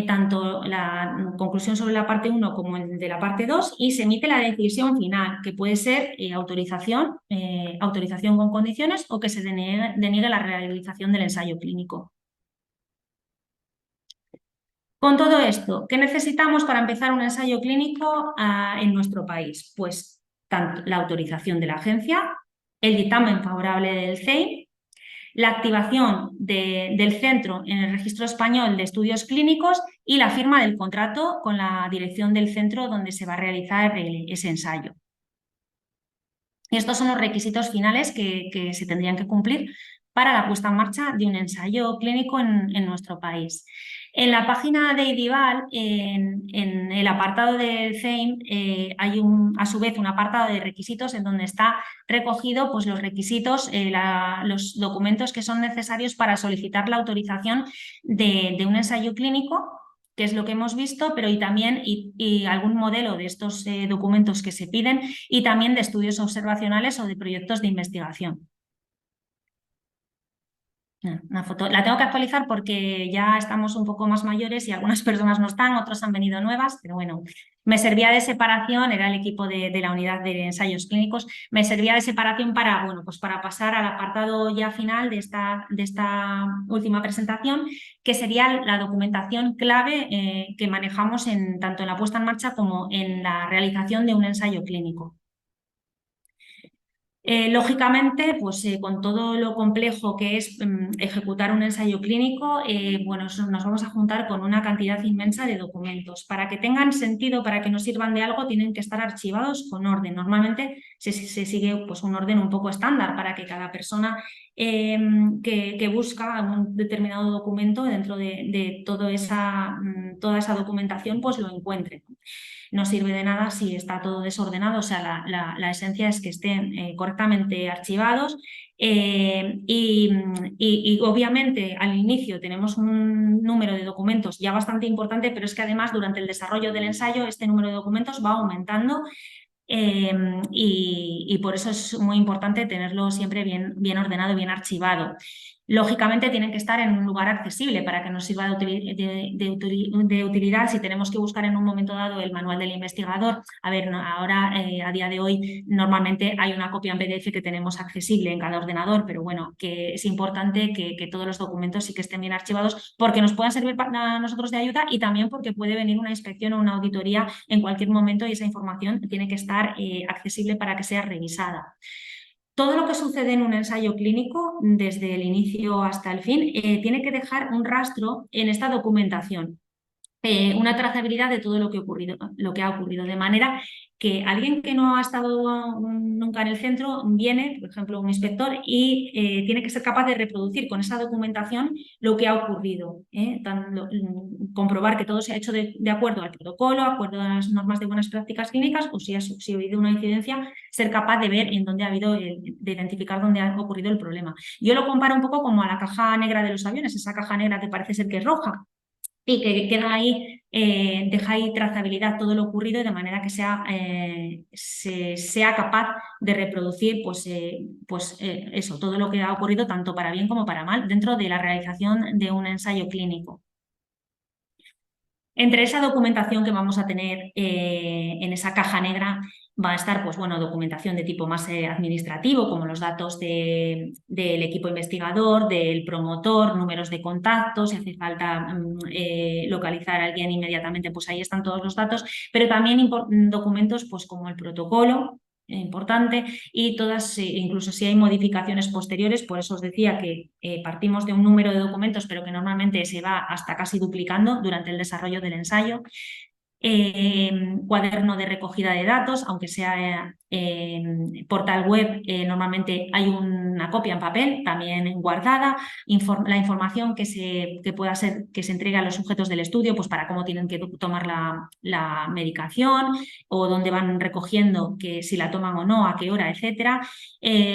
tanto la conclusión sobre la parte 1 como el de la parte 2, y se emite la decisión final, que puede ser autorización con condiciones o que se deniegue la realización del ensayo clínico. Con todo esto, ¿qué necesitamos para empezar un ensayo clínico en nuestro país? Pues tanto la autorización de la agencia, el dictamen favorable del CEIM, la activación del centro en el Registro Español de Estudios Clínicos y la firma del contrato con la dirección del centro donde se va a realizar ese ensayo. Y estos son los requisitos finales que se tendrían que cumplir para la puesta en marcha de un ensayo clínico en nuestro país. En la página de IDIVAL, en el apartado del CEIM, hay a su vez un apartado de requisitos en donde está recogido pues, los requisitos, los documentos que son necesarios para solicitar la autorización de un ensayo clínico, que es lo que hemos visto, pero también algún modelo de estos documentos que se piden y también de estudios observacionales o de proyectos de investigación. Una foto. La tengo que actualizar porque ya estamos un poco más mayores y algunas personas no están, otras han venido nuevas, pero bueno, me servía de separación, era el equipo de la unidad de ensayos clínicos, me servía de separación para, pues para pasar al apartado ya final de esta última presentación, que sería la documentación clave que manejamos tanto en la puesta en marcha como en la realización de un ensayo clínico. Lógicamente, pues con todo lo complejo que es ejecutar un ensayo clínico, bueno, nos vamos a juntar con una cantidad inmensa de documentos. Para que tengan sentido, para que nos sirvan de algo, tienen que estar archivados con orden. Normalmente se sigue pues, un orden un poco estándar para que cada persona que busca un determinado documento dentro de toda esa documentación pues lo encuentre. No sirve de nada si está todo desordenado, o sea, la esencia es que estén correctamente archivados y obviamente al inicio tenemos un número de documentos ya bastante importante, pero es que además durante el desarrollo del ensayo este número de documentos va aumentando y por eso es muy importante tenerlo siempre bien ordenado, bien archivado. Lógicamente tienen que estar en un lugar accesible para que nos sirva de utilidad si tenemos que buscar en un momento dado el manual del investigador. A ver, ahora a día de hoy normalmente hay una copia en PDF que tenemos accesible en cada ordenador, pero bueno, que es importante que todos los documentos sí que estén bien archivados porque nos puedan servir para nosotros de ayuda y también porque puede venir una inspección o una auditoría en cualquier momento y esa información tiene que estar accesible para que sea revisada. Todo lo que sucede en un ensayo clínico, desde el inicio hasta el fin, tiene que dejar un rastro en esta documentación, una trazabilidad de todo lo que ha ocurrido, de manera que alguien que no ha estado nunca en el centro viene, por ejemplo, un inspector, y tiene que ser capaz de reproducir con esa documentación lo que ha ocurrido, comprobar que todo se ha hecho de acuerdo al protocolo, de acuerdo a las normas de buenas prácticas clínicas, o si ha habido una incidencia, ser capaz de ver en dónde ha habido, de identificar dónde ha ocurrido el problema. Yo lo comparo un poco como a la caja negra de los aviones, esa caja negra que parece ser que es roja, y que queda ahí, deja ahí trazabilidad todo lo ocurrido de manera que sea capaz de reproducir eso, todo lo que ha ocurrido tanto para bien como para mal dentro de la realización de un ensayo clínico. Entre esa documentación que vamos a tener en esa caja negra va a estar pues, bueno, documentación de tipo más administrativo, como los datos del equipo investigador, del promotor, números de contacto, si hace falta localizar a alguien inmediatamente, pues ahí están todos los datos, pero también documentos pues, como el protocolo, importante, y todas, incluso si hay modificaciones posteriores, por eso os decía que partimos de un número de documentos, pero que normalmente se va hasta casi duplicando durante el desarrollo del ensayo. Cuaderno de recogida de datos, aunque sea portal web, normalmente hay una copia en papel también guardada, la información que se entregue a los sujetos del estudio pues para cómo tienen que tomar la medicación o dónde van recogiendo que si la toman o no, a qué hora, etcétera.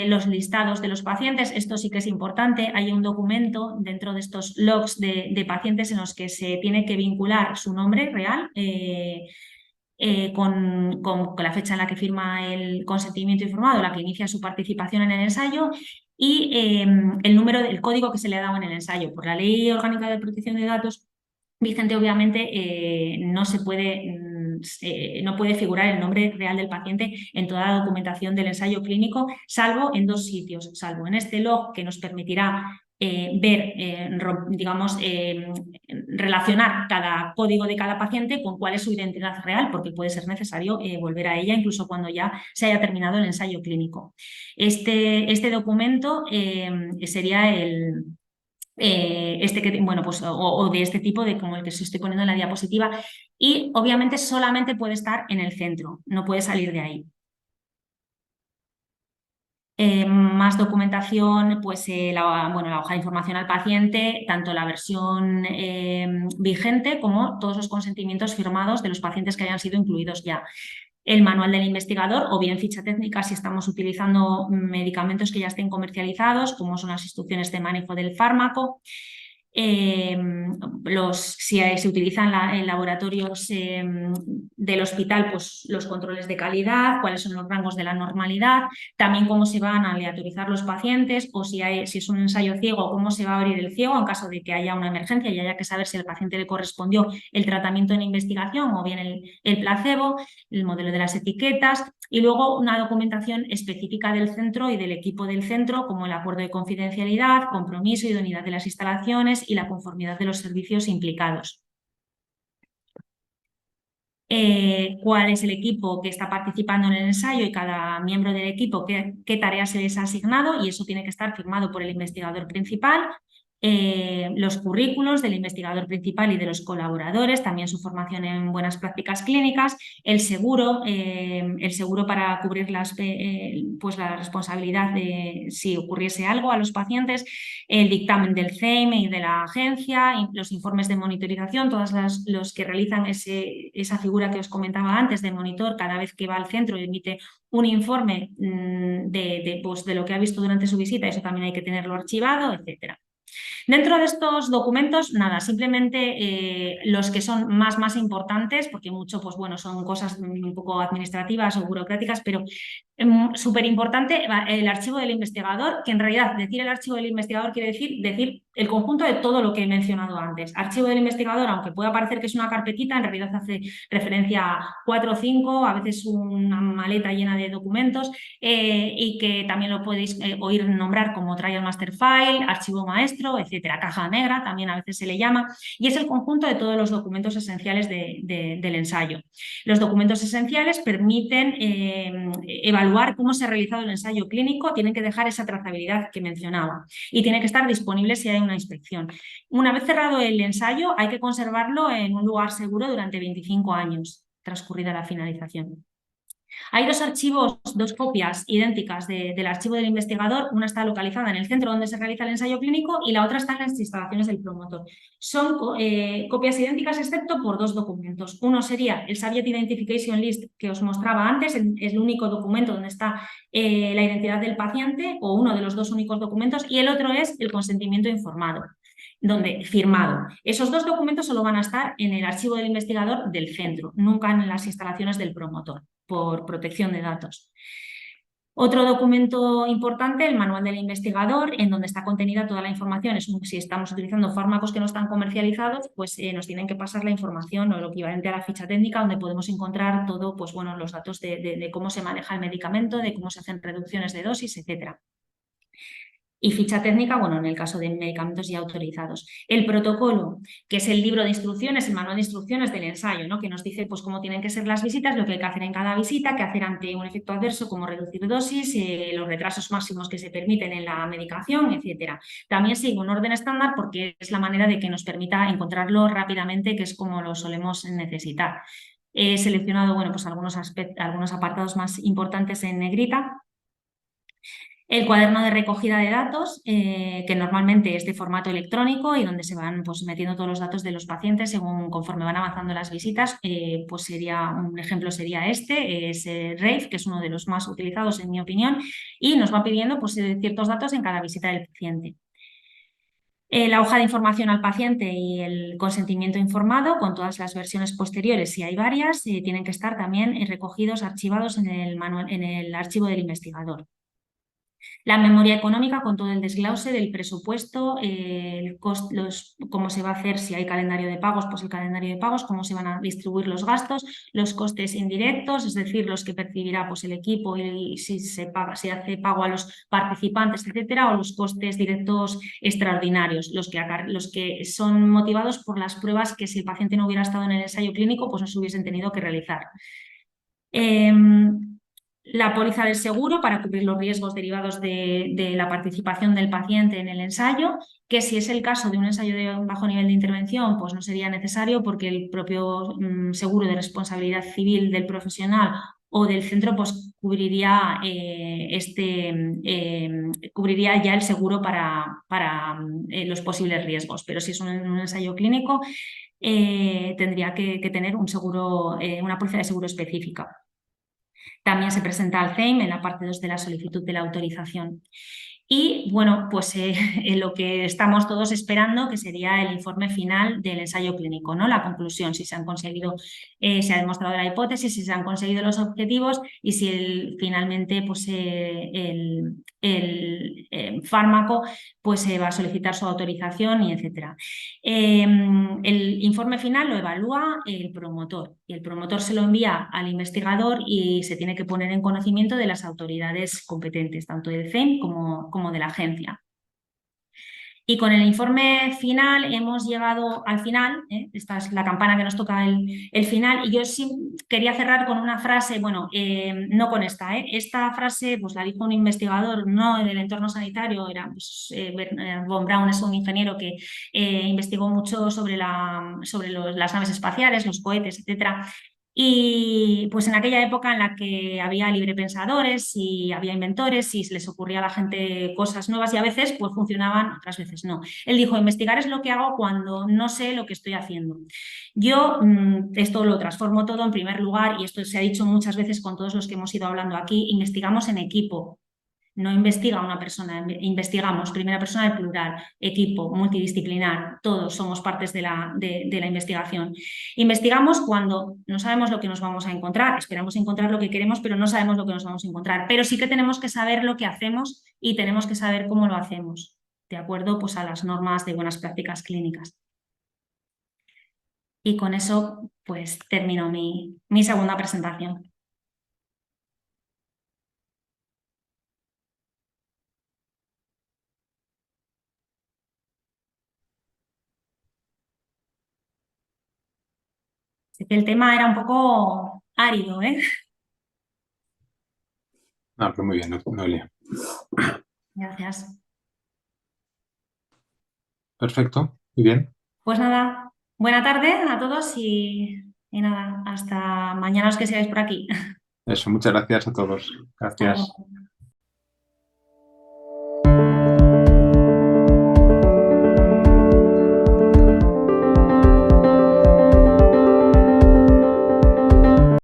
Los listados de los pacientes, esto sí que es importante, hay un documento dentro de estos logs de pacientes en los que se tiene que vincular su nombre real con la fecha en la que firma el consentimiento informado, la que inicia su participación en el ensayo y el código que se le ha dado en el ensayo. Por la Ley Orgánica de Protección de Datos vigente, obviamente, no puede figurar el nombre real del paciente en toda la documentación del ensayo clínico, salvo en dos sitios, salvo en este log que nos permitirá relacionar cada código de cada paciente con cuál es su identidad real, porque puede ser necesario volver a ella incluso cuando ya se haya terminado el ensayo clínico. Este documento sería o de este tipo, de como el que os estoy poniendo en la diapositiva, y obviamente solamente puede estar en el centro, no puede salir de ahí. Más documentación, pues la hoja de información al paciente, tanto la versión vigente como todos los consentimientos firmados de los pacientes que hayan sido incluidos ya. El manual del investigador o bien ficha técnica si estamos utilizando medicamentos que ya estén comercializados, como son las instrucciones de manejo del fármaco. Si se utilizan en laboratorios del hospital, pues los controles de calidad, cuáles son los rangos de la normalidad, también cómo se van a aleatorizar los pacientes o si es un ensayo ciego, cómo se va a abrir el ciego en caso de que haya una emergencia y haya que saber si al paciente le correspondió el tratamiento en investigación o bien el placebo, el modelo de las etiquetas y luego una documentación específica del centro y del equipo del centro, como el acuerdo de confidencialidad, compromiso, idoneidad de las instalaciones y la conformidad de los servicios implicados. cuál es el equipo que está participando en el ensayo y cada miembro del equipo qué tareas se les ha asignado, y eso tiene que estar firmado por el investigador principal. Los currículos del investigador principal y de los colaboradores, también su formación en buenas prácticas clínicas, el seguro para cubrir pues la responsabilidad de si ocurriese algo a los pacientes, el dictamen del CEIM y de la agencia, los informes de monitorización, todos los que realizan esa figura que os comentaba antes de monitor, cada vez que va al centro y emite un informe pues de lo que ha visto durante su visita, eso también hay que tenerlo archivado, etcétera. Dentro de estos documentos, nada, simplemente los que son más importantes, porque mucho, pues bueno, son cosas un poco administrativas o burocráticas, pero súper importante el archivo del investigador, que en realidad decir el archivo del investigador quiere decir el conjunto de todo lo que he mencionado antes. Archivo del investigador, aunque pueda parecer que es una carpetita, en realidad hace referencia a 4 o 5, a veces una maleta llena de documentos, y que también lo podéis oír nombrar como Trial Master File, archivo maestro, etcétera. Caja negra también a veces se le llama, y es el conjunto de todos los documentos esenciales del ensayo. Los documentos esenciales permiten evaluar cómo se ha realizado el ensayo clínico, tienen que dejar esa trazabilidad que mencionaba y tiene que estar disponible si hay una inspección. Una vez cerrado el ensayo, hay que conservarlo en un lugar seguro durante 25 años, transcurrida la finalización. Hay dos archivos, dos copias idénticas del archivo del investigador. Una está localizada en el centro donde se realiza el ensayo clínico y la otra está en las instalaciones del promotor. Son copias idénticas excepto por 2 documentos. Uno sería el Subject Identification List que os mostraba antes, es el único documento donde está la identidad del paciente, o uno de los 2 únicos documentos, y el otro es el consentimiento informado, firmado. Esos 2 documentos solo van a estar en el archivo del investigador del centro, nunca en las instalaciones del promotor, por protección de datos. Otro documento importante, el manual del investigador, en donde está contenida toda la información. Si estamos utilizando fármacos que no están comercializados, pues nos tienen que pasar la información o lo equivalente a la ficha técnica, donde podemos encontrar todo, pues bueno, los datos de cómo se maneja el medicamento, de cómo se hacen reducciones de dosis, etcétera. Y ficha técnica, bueno, en el caso de medicamentos ya autorizados. El protocolo, que es el libro de instrucciones, el manual de instrucciones del ensayo, ¿no? Que nos dice pues, cómo tienen que ser las visitas, lo que hay que hacer en cada visita, qué hacer ante un efecto adverso, cómo reducir dosis, los retrasos máximos que se permiten en la medicación, etcétera. También sigue un orden estándar porque es la manera de que nos permita encontrarlo rápidamente, que es como lo solemos necesitar. He seleccionado bueno, pues algunos apartados más importantes en negrita. El cuaderno de recogida de datos, que normalmente es de formato electrónico y donde se van pues, metiendo todos los datos de los pacientes conforme van avanzando las visitas, pues un ejemplo sería este, es RAVE, que es uno de los más utilizados en mi opinión, y nos va pidiendo pues, ciertos datos en cada visita del paciente. La hoja de información al paciente y el consentimiento informado con todas las versiones posteriores, si hay varias, tienen que estar también recogidos, archivados en el archivo del investigador. La memoria económica con todo el desglose del presupuesto, cómo se va a hacer, si hay calendario de pagos, pues el calendario de pagos, cómo se van a distribuir los gastos, los costes indirectos, es decir, los que percibirá pues, el equipo y si se hace pago a los participantes, etcétera, o los costes directos extraordinarios, los que son motivados por las pruebas que si el paciente no hubiera estado en el ensayo clínico, pues no se hubiesen tenido que realizar. La póliza del seguro para cubrir los riesgos derivados de la participación del paciente en el ensayo, que si es el caso de un ensayo de bajo nivel de intervención, pues no sería necesario porque el propio seguro de responsabilidad civil del profesional o del centro pues cubriría ya el seguro para los posibles riesgos. Pero si es un ensayo clínico, tendría que tener un seguro, una póliza de seguro específica. También se presenta al CEIM en la parte 2 de la solicitud de la autorización. Y bueno, pues lo que estamos todos esperando, que sería el informe final del ensayo clínico, ¿no? La conclusión, si se han conseguido, se ha demostrado la hipótesis, si se han conseguido los objetivos y si finalmente pues, el fármaco pues, va a solicitar su autorización y etcétera. El informe final lo evalúa el promotor y el promotor se lo envía al investigador y se tiene que poner en conocimiento de las autoridades competentes, tanto del CEIM como de la agencia. Y con el informe final hemos llegado al final, esta es la campana que nos toca el final, y yo sí quería cerrar con una frase, bueno, no con esta, esta frase pues la dijo un investigador, no del entorno sanitario, era pues, von Braun es un ingeniero que investigó mucho sobre, las naves espaciales, los cohetes, etcétera. Y pues en aquella época en la que había librepensadores y había inventores y se les ocurría a la gente cosas nuevas y a veces pues funcionaban, otras veces no. Él dijo, investigar es lo que hago cuando no sé lo que estoy haciendo. Yo esto lo transformo todo en primer lugar y esto se ha dicho muchas veces con todos los que hemos ido hablando aquí, investigamos en equipo. No investiga una persona, investigamos primera persona del plural, equipo, multidisciplinar, todos somos partes de la investigación. Investigamos cuando no sabemos lo que nos vamos a encontrar, esperamos encontrar lo que queremos, pero no sabemos lo que nos vamos a encontrar. Pero sí que tenemos que saber lo que hacemos y tenemos que saber cómo lo hacemos, de acuerdo pues, a las normas de buenas prácticas clínicas. Y con eso pues termino mi segunda presentación. Sé que el tema era un poco árido, ¿eh? No, pero muy bien, Noelia. Gracias. Perfecto, muy bien. Pues nada, buena tarde a todos y nada, hasta mañana los que sigáis por aquí. Eso, muchas gracias a todos. Gracias. Chao.